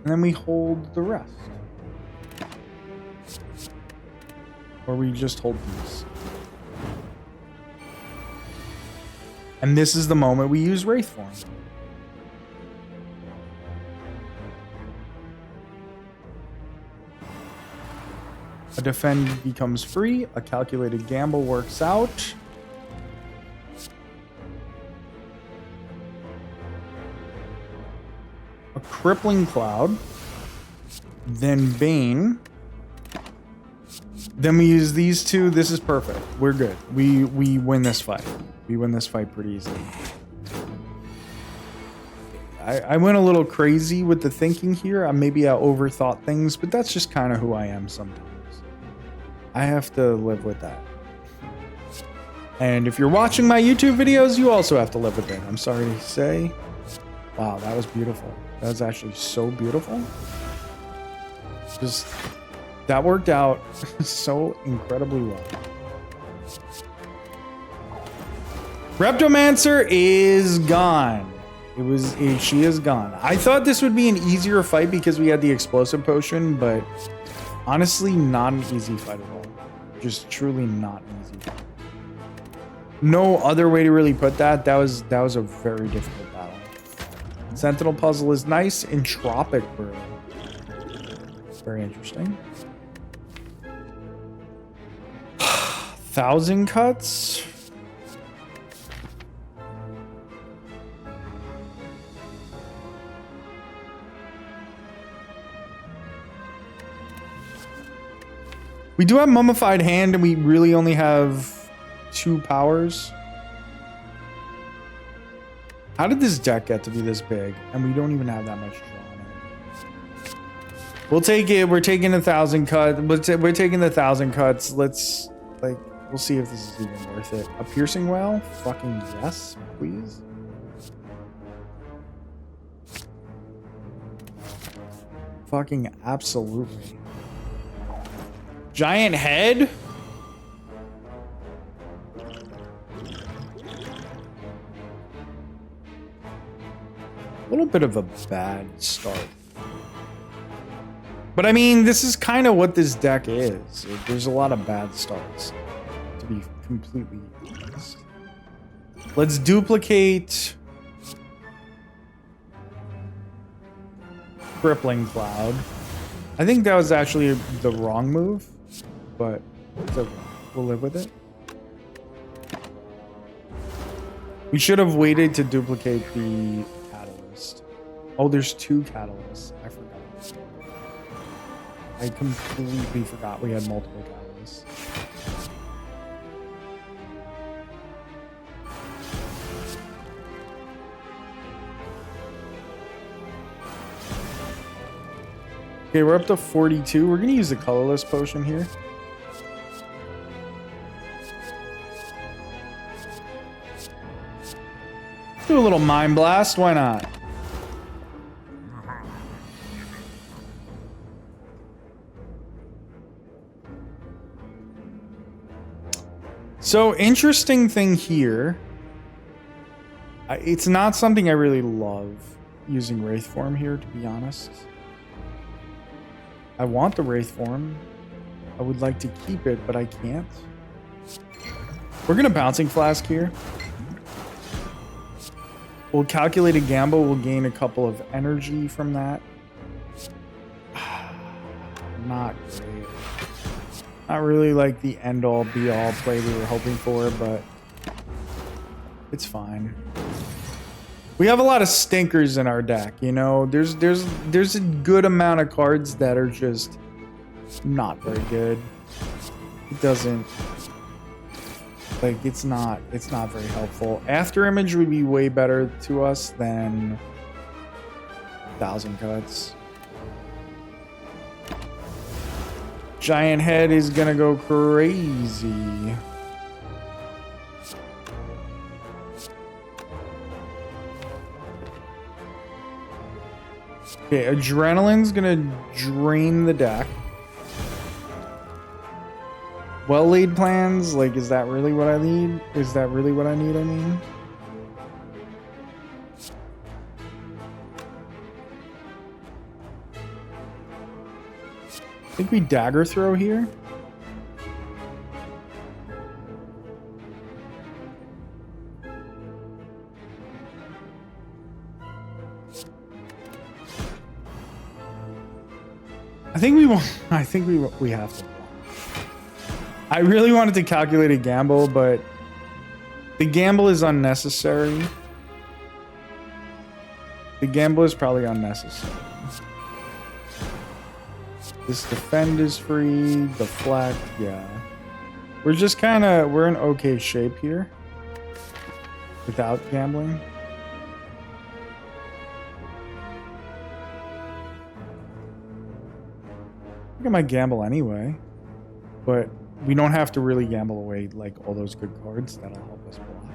And then we hold the rest. Or we just hold these. And this is the moment we use Wraith form. A defend becomes free. A calculated gamble works out. A crippling cloud. Then Bane. Then we use these two. This is perfect. We're good. We win this fight. We win this fight pretty easily. I went a little crazy with the thinking here. Maybe I overthought things, but that's just kind of who I am sometimes. I have to live with that. And if you're watching my YouTube videos, you also have to live with it. I'm sorry to say. Wow, that was beautiful. That was actually so beautiful. Just, that worked out so incredibly well. Reptomancer is gone. She is gone. I thought this would be an easier fight because we had the explosive potion, but honestly, not an easy fight at all. Just truly not easy. No other way to really put that. That was a very difficult battle. Sentinel puzzle is nice. Entropic brew. Very interesting. 1,000 cuts. We do have Mummified Hand, and we really only have 2 powers. How did this deck get to be this big? And we don't even have that much draw on it. We'll take it. We're taking 1,000 cuts. We're taking the 1,000 cuts. Let's, like, we'll see if this is even worth it. A piercing whale? Fucking yes, please. Fucking absolutely. Giant head? A little bit of a bad start. But I mean, this is kind of what this deck is. There's a lot of bad starts, to be completely honest. Let's duplicate Crippling Cloud. I think that was actually the wrong move, but we'll live with it. We should have waited to duplicate the catalyst. Oh, there's 2 catalysts. I forgot. I completely forgot we had multiple catalysts. Okay, we're up to 42. We're gonna use the colorless potion here. Do a little mind blast, why not? So, interesting thing here. It's not something I really love using Wraith form here, to be honest. I want the Wraith form. I would like to keep it, but I can't. We're gonna Bouncing Flask here. We'll calculate a gamble. We'll gain a couple of energy from that. Not great. Not really like the end-all, be-all play we were hoping for, but it's fine. We have a lot of stinkers in our deck, you know. There's a good amount of cards that are just not very good. It doesn't, like, it's not very helpful. After Image would be way better to us than 1,000 cuts. Giant head is gonna go crazy. Okay, Adrenaline's gonna drain the deck. Well-laid plans, like, is that really what I need? Is that really what I need, I mean? I think we dagger throw here. I think we have to. I really wanted to calculate a gamble, but the gamble is unnecessary. The gamble is probably unnecessary. This defend is free, deflect, yeah. We're just kind of, we're in okay shape here without gambling. I think I might gamble anyway, but we don't have to really gamble away like all those good cards that'll help us block.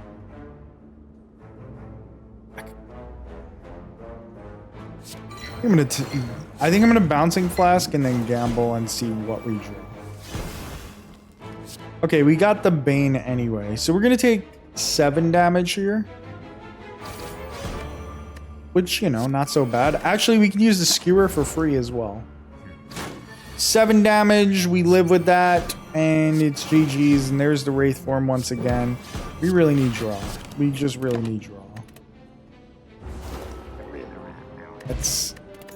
I think I'm gonna Bouncing Flask and then gamble and see what we draw. Okay, we got the Bane anyway, so we're gonna take 7 damage here, which, you know, not so bad. Actually, we can use the Skewer for free as well. 7 damage, we live with that, and it's GG's, and there's the Wraith form once again. We really need draw. We just really need draw. That's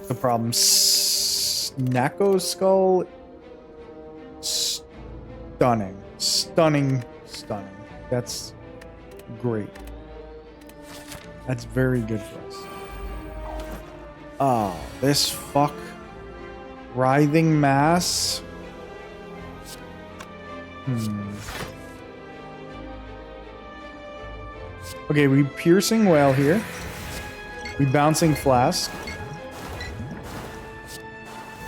the problem. Neko Skull. Stunning. Stunning. Stunning. That's great. That's very good for us. Oh, this fuck. Writhing Mass. Okay, we Piercing Whale here. We bouncing flask.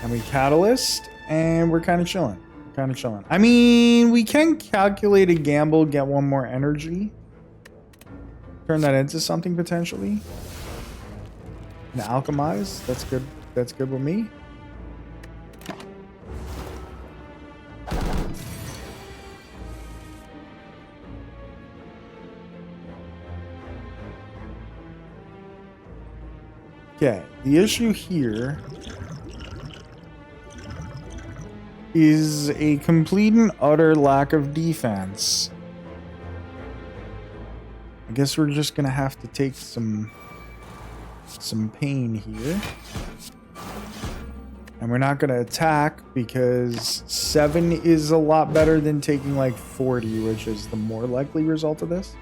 And we catalyst. And we're kind of chilling. I mean, we can calculate a gamble, get one more energy. Turn that into something potentially. And alchemize. That's good. That's good with me. Okay, the issue here is a complete and utter lack of defense. I guess we're just gonna have to take some pain here. And we're not gonna attack because 7 is a lot better than taking like 40, which is the more likely result of this.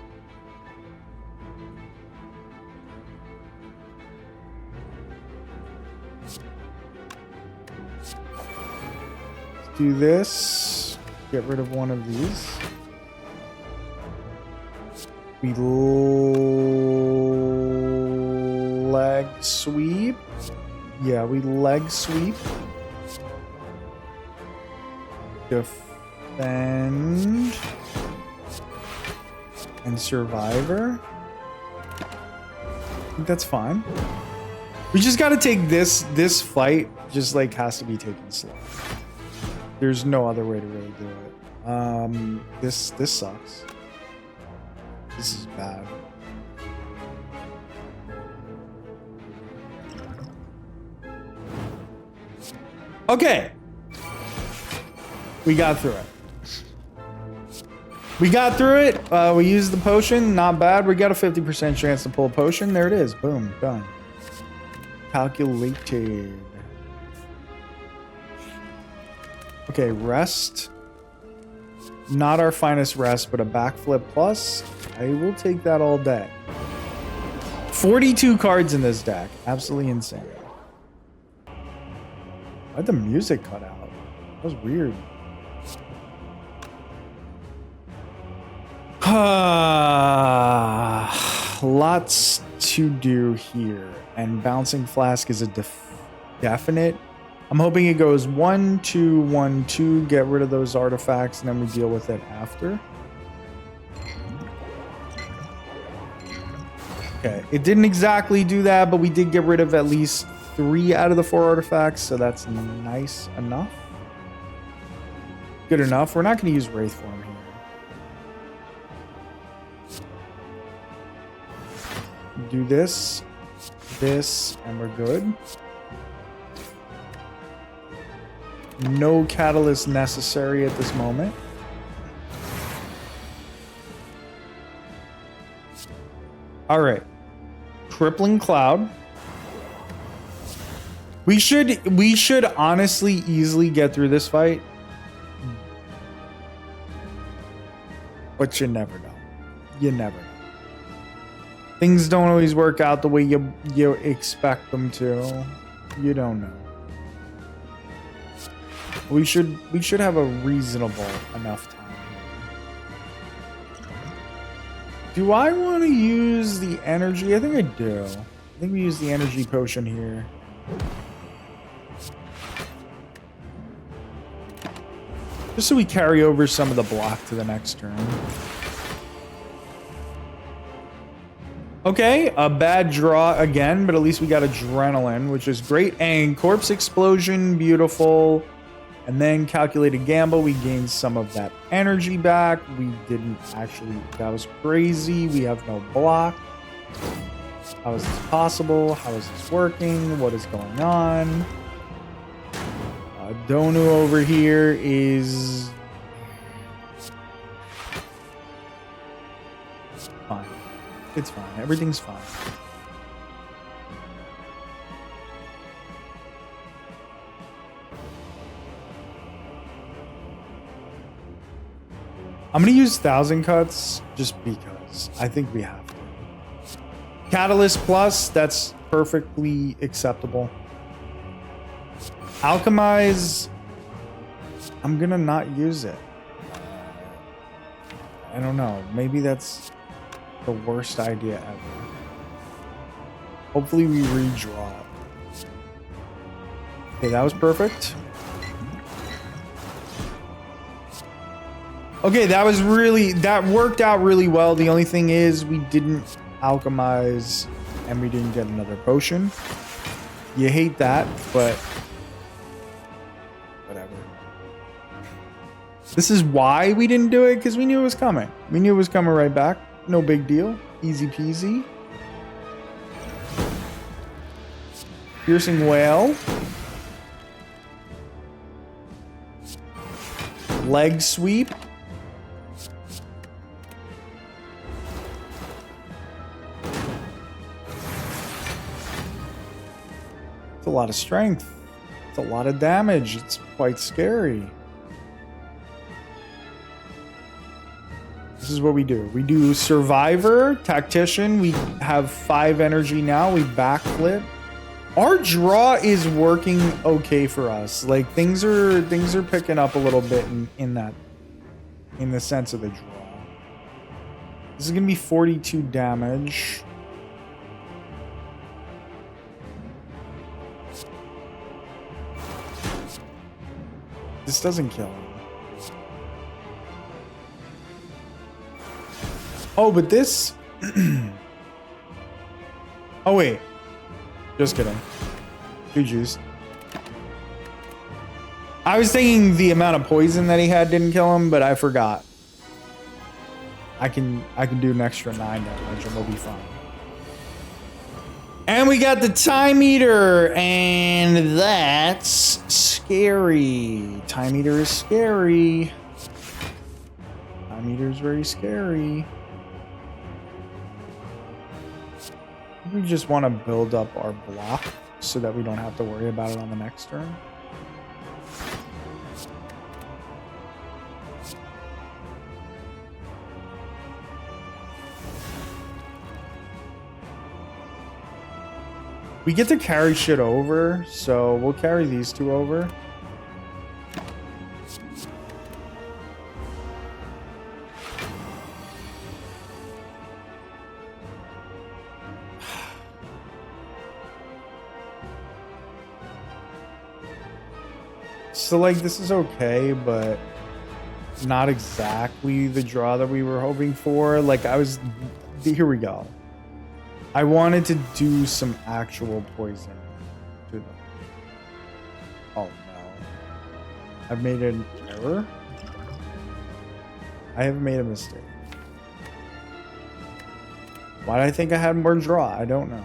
Do this, get rid of one of these. We leg sweep. Yeah, we leg sweep. Defend. And survivor. I think that's fine. We just gotta take this fight just like has to be taken slow. There's no other way to really do it. This sucks. This is bad. Okay. We got through it. We used the potion. Not bad. We got a 50% chance to pull a potion. There it is. Boom. Done. Calculated. Okay, rest. Not our finest rest, but a backflip plus. I will take that all day. 42 cards in this deck. Absolutely insane. Why'd the music cut out? That was weird. Lots to do here. And bouncing flask is a definite. I'm hoping it goes 1, 2, 1, 2. Get rid of those artifacts, and then we deal with it after. Okay, it didn't exactly do that, but we did get rid of at least 3 out of the 4 artifacts, so that's nice enough. Good enough. We're not going to use Wraith Form here. Do this, and we're good. No catalyst necessary at this moment. All right. Crippling Cloud. We should honestly easily get through this fight. But you never know. You never know. Things don't always work out the way you expect them to. You don't know. We should have a reasonable enough time. Do I want to use the energy? I think I do. I think we use the energy potion here. Just so we carry over some of the block to the next turn. Okay, a bad draw again, but at least we got adrenaline, which is great. And corpse explosion, beautiful. And then calculated gamble, we gained some of that energy back. We didn't actually, that was crazy. We have no block. How is this possible? How is this working? What is going on? Donu over here is fine. It's fine. Everything's fine. I'm going to use 1,000 cuts just because I think we have to. Catalyst plus, that's perfectly acceptable. Alchemize, I'm going to not use it. I don't know. Maybe that's the worst idea ever. Hopefully we redraw. Okay, that was perfect. Okay, that worked out really well. The only thing is we didn't alchemize and we didn't get another potion. You hate that, but whatever. This is why we didn't do it, because we knew it was coming. We knew it was coming right back. No big deal. Easy peasy. Piercing Whale. Leg sweep. It's a lot of strength. It's a lot of damage. It's quite scary. This is what we do. We do Survivor, Tactician. We have 5 energy now. We backflip. Our draw is working okay for us. Like things are picking up a little bit in the sense of the draw. This is gonna be 42 damage. This doesn't kill him. Oh, but this... Oh, wait. Just kidding. GG's. I was thinking the amount of poison that he had didn't kill him, but I forgot. I can do an extra 9 damage and we'll be fine. And we got the Time Eater, and that's scary. Time Eater is scary. Time Eater is very scary. We just want to build up our block so that we don't have to worry about it on the next turn. We get to carry shit over, so we'll carry these 2 over. So, like, this is okay, but not exactly the draw that we were hoping for. Like, here we go. I wanted to do some actual poison to them. Oh, no. I've made an error? I have made a mistake. Why did I think I had more draw? I don't know.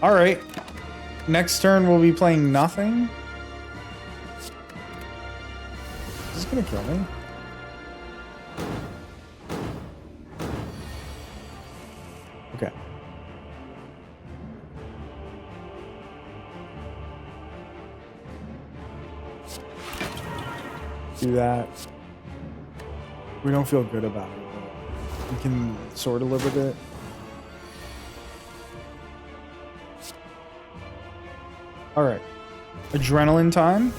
Alright. Next turn we'll be playing nothing. This is gonna kill me. Okay. Do that. We don't feel good about it, but we can sort of live with it. All right, adrenaline time.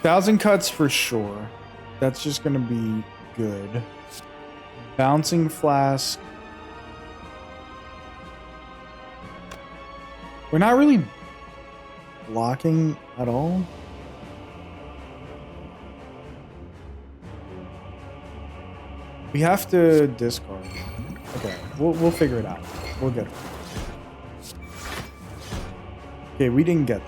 Thousand cuts for sure. That's just gonna be good. Bouncing flask. We're not really blocking at all. We have to discard. Okay, we'll figure it out. We'll get it. Okay, we didn't get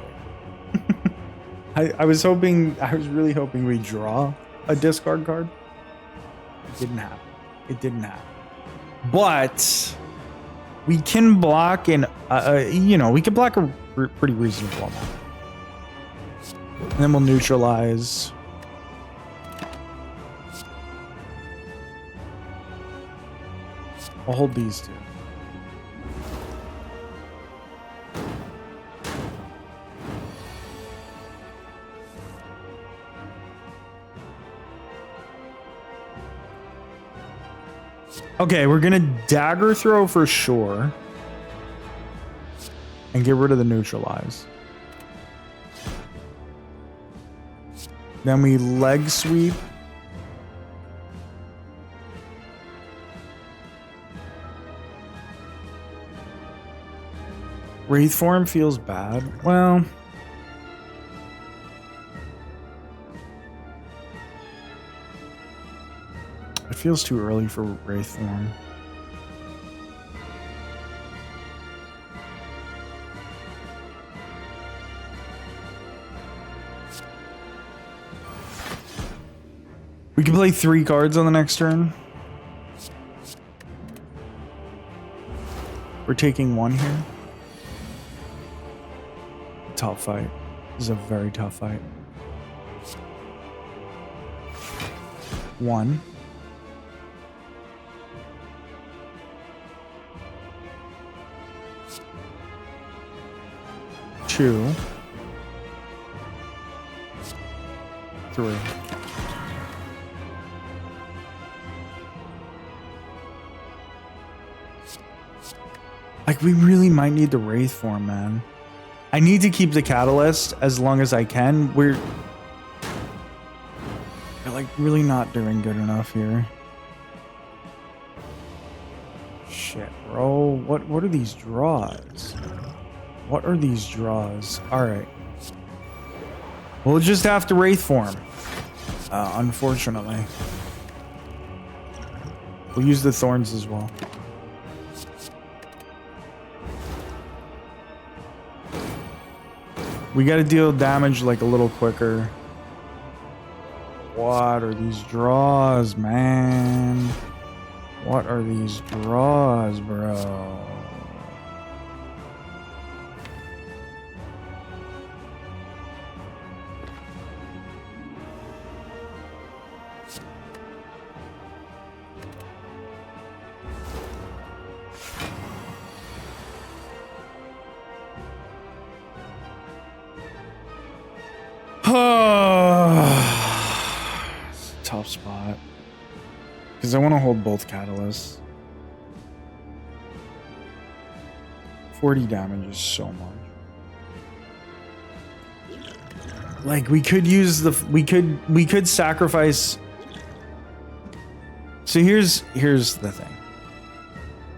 there. I was really hoping we draw a discard card. It didn't happen. It didn't happen. But we can block we can block a pretty reasonable amount. And then we'll neutralize. I'll hold these 2. Okay, we're gonna dagger throw for sure. and get rid of the neutralize. Then we leg sweep. Wraith form feels bad. Well, it feels too early for Wraith form. We can play 3 cards on the next turn. We're taking 1 here. Tough fight. This is a very tough fight. 1. 2. 3. Like, we really might need the Wraith form, man. I need to keep the Catalyst as long as I can. We're like really not doing good enough here. Shit, bro. What are these draws? What are these draws? Alright. We'll just have to Wraith form. Unfortunately. We'll use the Thorns as well. We gotta deal damage like a little quicker. What are these draws, man? What are these draws, bro? Tough spot. Because I want to hold both catalysts. 40 damage is so much. Like, we could use the... We could sacrifice... So here's the thing.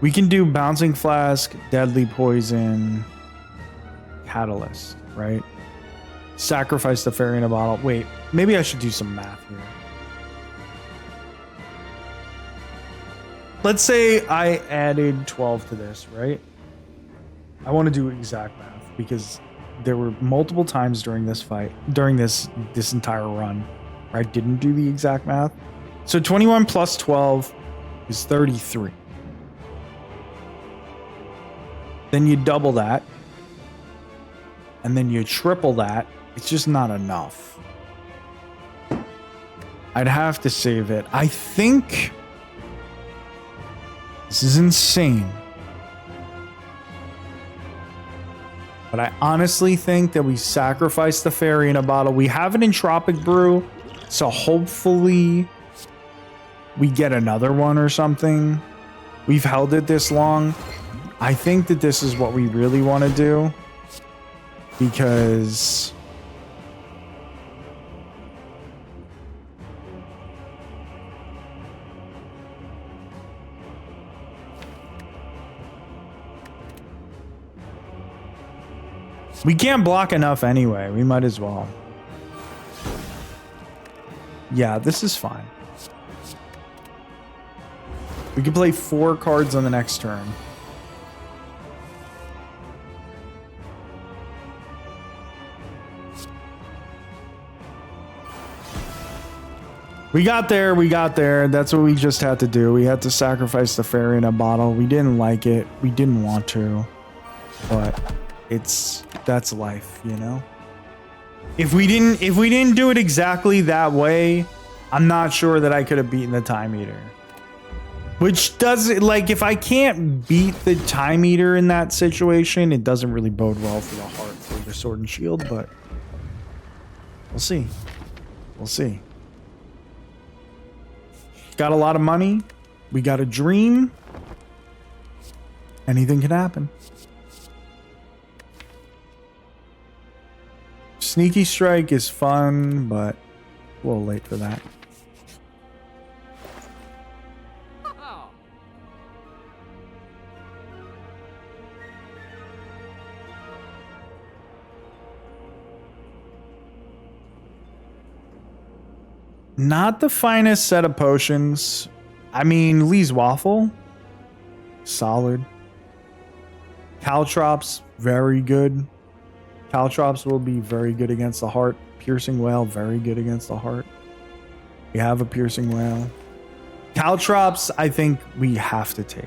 We can do Bouncing Flask, Deadly Poison, Catalyst, right? Sacrifice the fairy in a bottle. Wait, maybe I should do some math here. Let's say I added 12 to this, right? I want to do exact math because there were multiple times during this fight, during this entire run, where I didn't do the exact math. So 21 plus 12 is 33. Then you double that. And then you triple that. It's just not enough. I'd have to save it. I think... This is insane. But I honestly think that we sacrifice the fairy in a bottle. We have an Entropic Brew, so hopefully we get another one or something. We've held it this long. I think that this is what we really want to do. Because... we can't block enough anyway. We might as well. Yeah, this is fine. We can play 4 cards on the next turn. We got there. We got there. That's what we just had to do. We had to sacrifice the fairy in a bottle. We didn't like it. We didn't want to. But... that's life, you know. If we didn't do it exactly that way, I'm not sure that I could have beaten the Time Eater. Which doesn't, like, if I can't beat the Time Eater in that situation, it doesn't really bode well for the heart for the Sword and Shield, but we'll see. We'll see. Got a lot of money. We got a dream. Anything can happen. Sneaky Strike is fun, but a little late for that. Not the finest set of potions. I mean, Lee's Waffle, solid. Caltrops, very good. Caltrops will be very good against the heart. Piercing Whale, very good against the heart. We have a Piercing Whale. Caltrops, I think we have to take.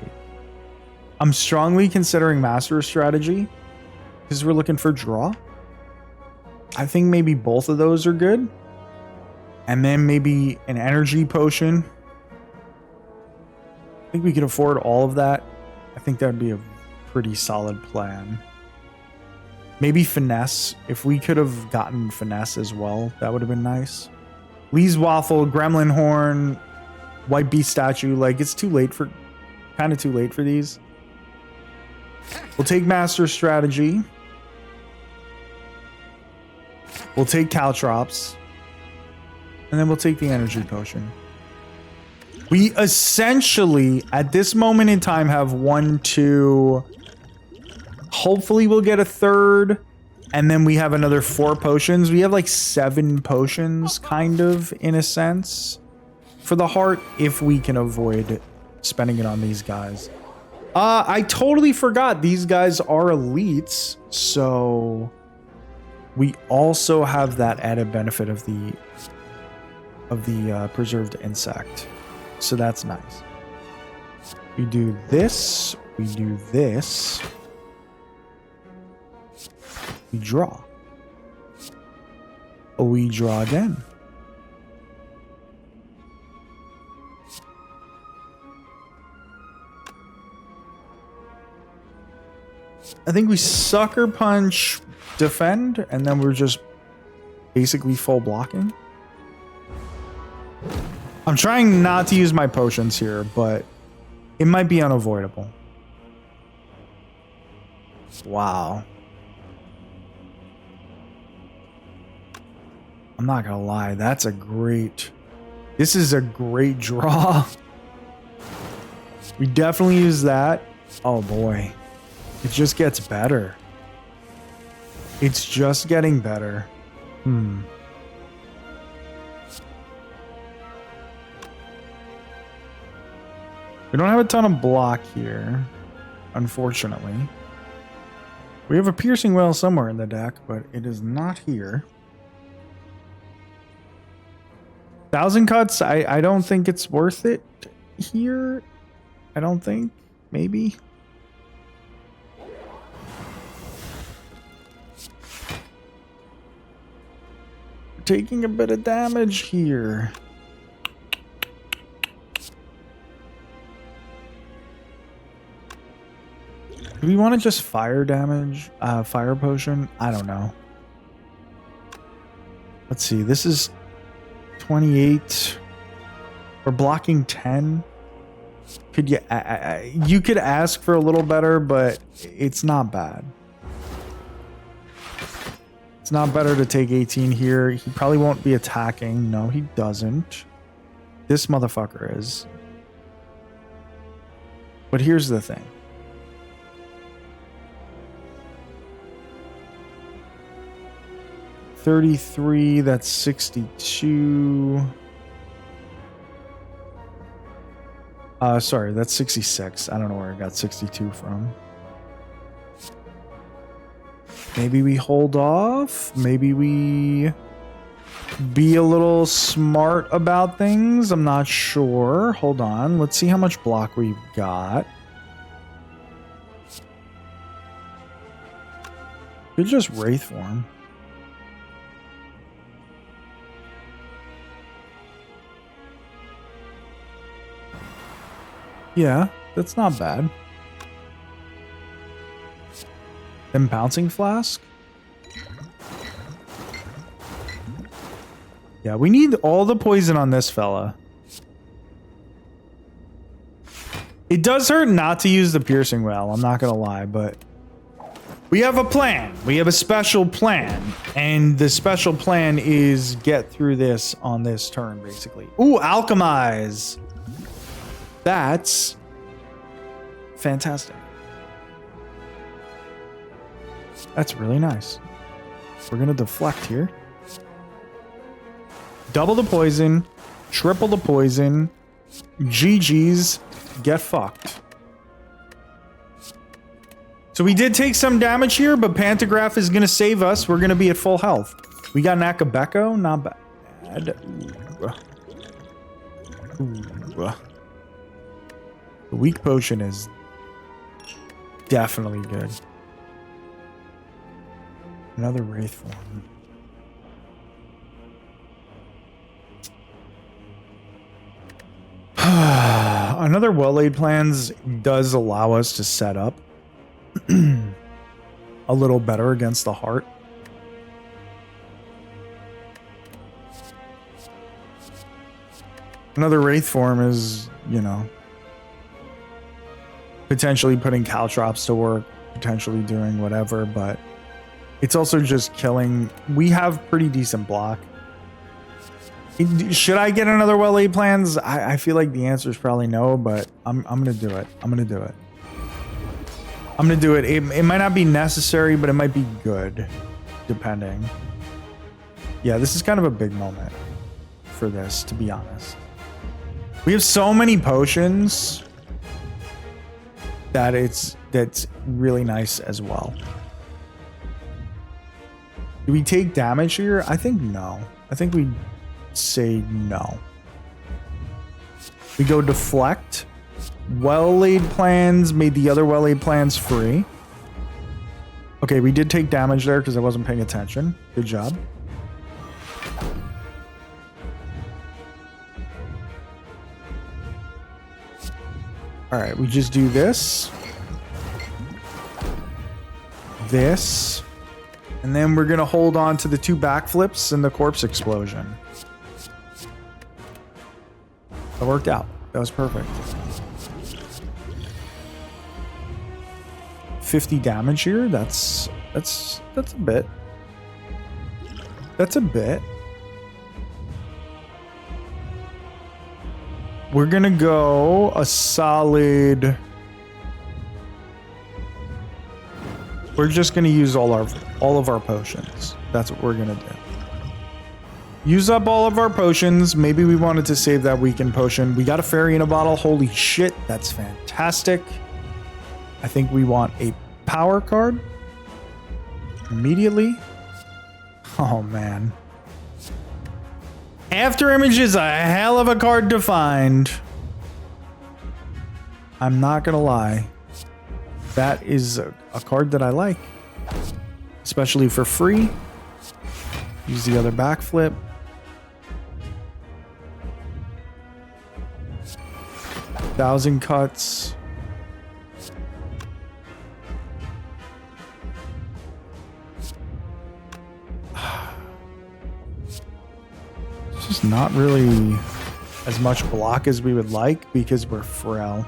I'm strongly considering Master Strategy because we're looking for draw. I think maybe both of those are good. And then maybe an energy potion. I think we could afford all of that. I think that would be a pretty solid plan. Maybe finesse. If we could have gotten finesse as well, that would have been nice. Lee's Waffle, Gremlin Horn, White Beast Statue. Like, it's too late for... kind of too late for these. We'll take Master Strategy. We'll take Caltrops. And then we'll take the energy potion. We essentially, at this moment in time, have 1, 2. Hopefully we'll get a third. And then we have another 4 potions. We have like 7 potions, kind of, in a sense. For the heart, if we can avoid spending it on these guys. I totally forgot these guys are elites. So we also have that added benefit of the preserved insect. So that's nice. We do this. We do this. We draw. We draw again. I think we sucker punch, defend, and then we're just basically full blocking. I'm trying not to use my potions here, but it might be unavoidable. Wow. I'm not gonna lie, that's a great... This is a great draw. We definitely use that. Oh boy. It just gets better. It's just getting better. We don't have a ton of block here, unfortunately. We have a Piercing Whale somewhere in the deck, but it is not here. 1,000 cuts, I don't think it's worth it here. I don't think. Maybe. We're taking a bit of damage here. Do we want to just fire damage? Fire potion? I don't know. Let's see. This is 28. We're blocking 10. Could you... you could ask for a little better, but it's not bad. It's not better to take 18 here. He probably won't be attacking. No, he doesn't. This motherfucker is. But here's the thing. $33, that's 62. Sorry, that's 66. I don't know where I got 62 from. Maybe we hold off. Maybe we be a little smart about things. I'm not sure. Hold on. Let's see how much block we've got. Could just Wraith form. Yeah, that's not bad. Then Bouncing Flask? Yeah, we need all the poison on this fella. It does hurt not to use the Piercing Whale, I'm not gonna lie, but We have a plan. We have a special plan. And the special plan is get through this on this turn, basically. Ooh, alchemize. That's fantastic. That's really nice. We're going to deflect here. Double the poison. Triple the poison. GG's. Get fucked. So we did take some damage here, but Pantograph is going to save us. We're going to be at full health. We got an Akabeko. Not bad. Ooh. The weak potion is definitely good. Another Wraith form. Another well-laid plans does allow us to set up a little better against the heart. Another Wraith form is, you know, potentially putting caltrops to work, potentially doing whatever, but it's also just killing. We have pretty decent block. Should I get another well-laid plans? I feel like the answer is probably no, but I'm gonna do it. I'm gonna do it. I'm gonna do it. It might not be necessary, but it might be good, depending. Yeah, this is kind of a big moment for this, to be honest. We have so many potions that that's really nice as well. Do we take damage here? I think no. I think we say no. We go deflect. Well-laid plans made the other well-laid plans free. Okay, we did take damage there because I wasn't paying attention. Good job. All right, we just do this. This. And then we're going to hold on to the 2 backflips and the corpse explosion. That worked out. That was perfect. 50 damage here. That's a bit. That's a bit. We're going to go a solid. We're just going to use all of our potions. That's what we're going to do. Use up all of our potions. Maybe we wanted to save that weakened potion. We got a fairy in a bottle. Holy shit. That's fantastic. I think we want a power card immediately. Oh, man. After Image is a hell of a card to find. I'm not going to lie. That is a card that I like. Especially for free. Use the other backflip. Thousand cuts. It's just not really as much block as we would like because we're frail.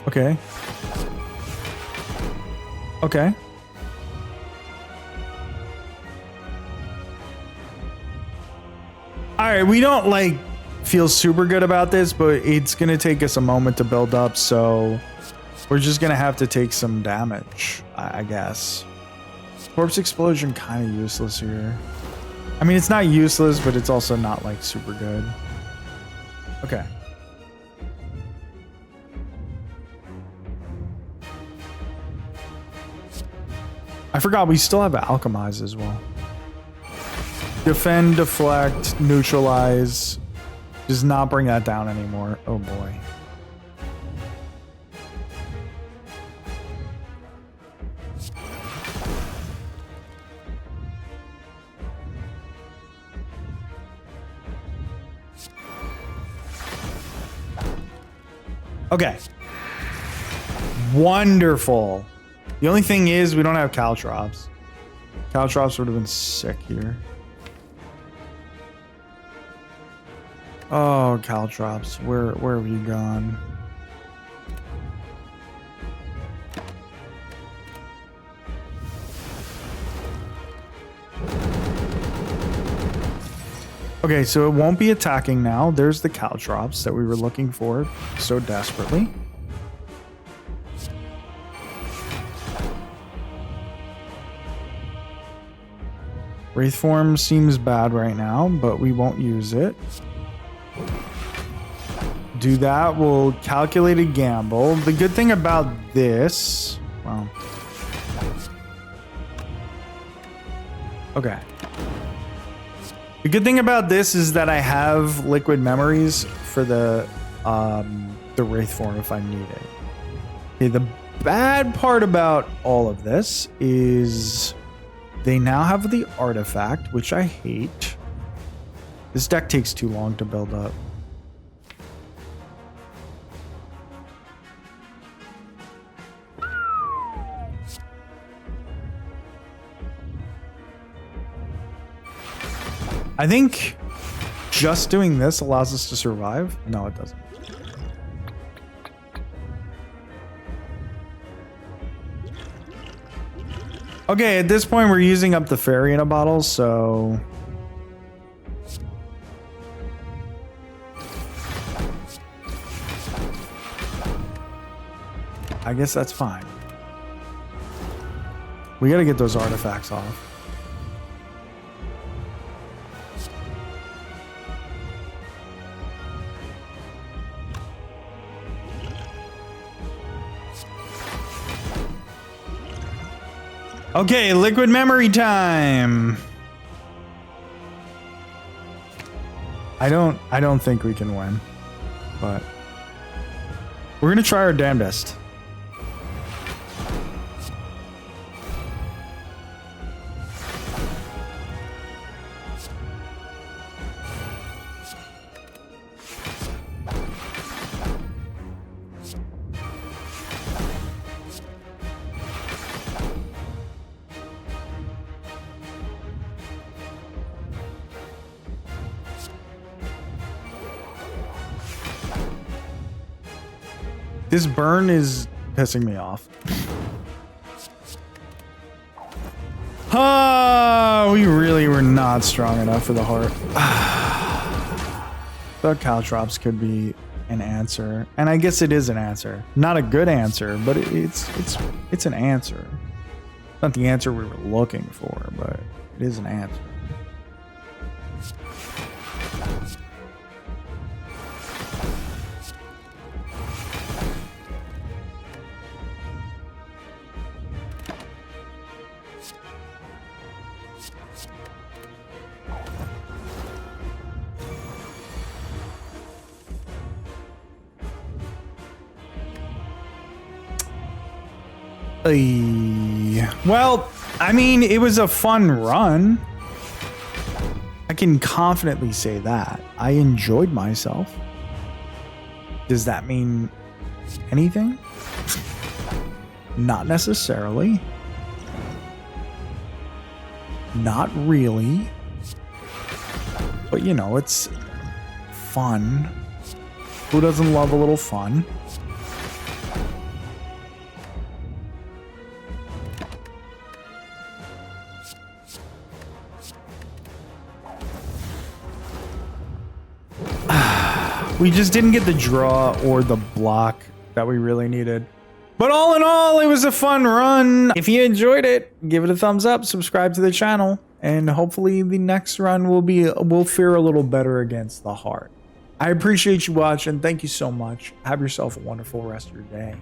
Okay. Okay. All right, we don't like feel super good about this, but it's going to take us a moment to build up, so we're just going to have to take some damage, I guess. Corpse explosion kind of useless here. I mean, it's not useless, but it's also not like super good. Okay. I forgot we still have alchemize as well. Defend, deflect, neutralize. Does not bring that down anymore. Oh boy. Okay. Wonderful. The only thing is we don't have caltrops. Caltrops would have been sick here. Oh, Caltrops, where have you gone? Okay, so it won't be attacking now. There's the Caltrops that we were looking for so desperately. Wraith form seems bad right now, but we won't use it. Do that, we'll calculate a gamble. The good thing about this, well, okay. The good thing about this is that I have liquid memories for the Wraith form if I need it. Okay, the bad part about all of this is they now have the artifact, which I hate. This deck takes too long to build up. I think just doing this allows us to survive. No, it doesn't. Okay, at this point, we're using up the fairy in a bottle, so... I guess that's fine. We gotta get those artifacts off. Okay, liquid memory time. I don't think we can win, but we're gonna try our damnedest. This burn is pissing me off. Oh, we really were not strong enough for the heart. The Caltrops could be an answer, and I guess it is an answer. Not a good answer, but it's an answer. Not the answer we were looking for, but it is an answer. Well, I mean, it was a fun run. I can confidently say that. I enjoyed myself. Does that mean anything? Not necessarily. Not really. But, you know, it's fun. Who doesn't love a little fun? We just didn't get the draw or the block that we really needed. But all in all, it was a fun run. If you enjoyed it, give it a thumbs up, subscribe to the channel, and hopefully the next run will fare a little better against the heart. I appreciate you watching. Thank you so much. Have yourself a wonderful rest of your day.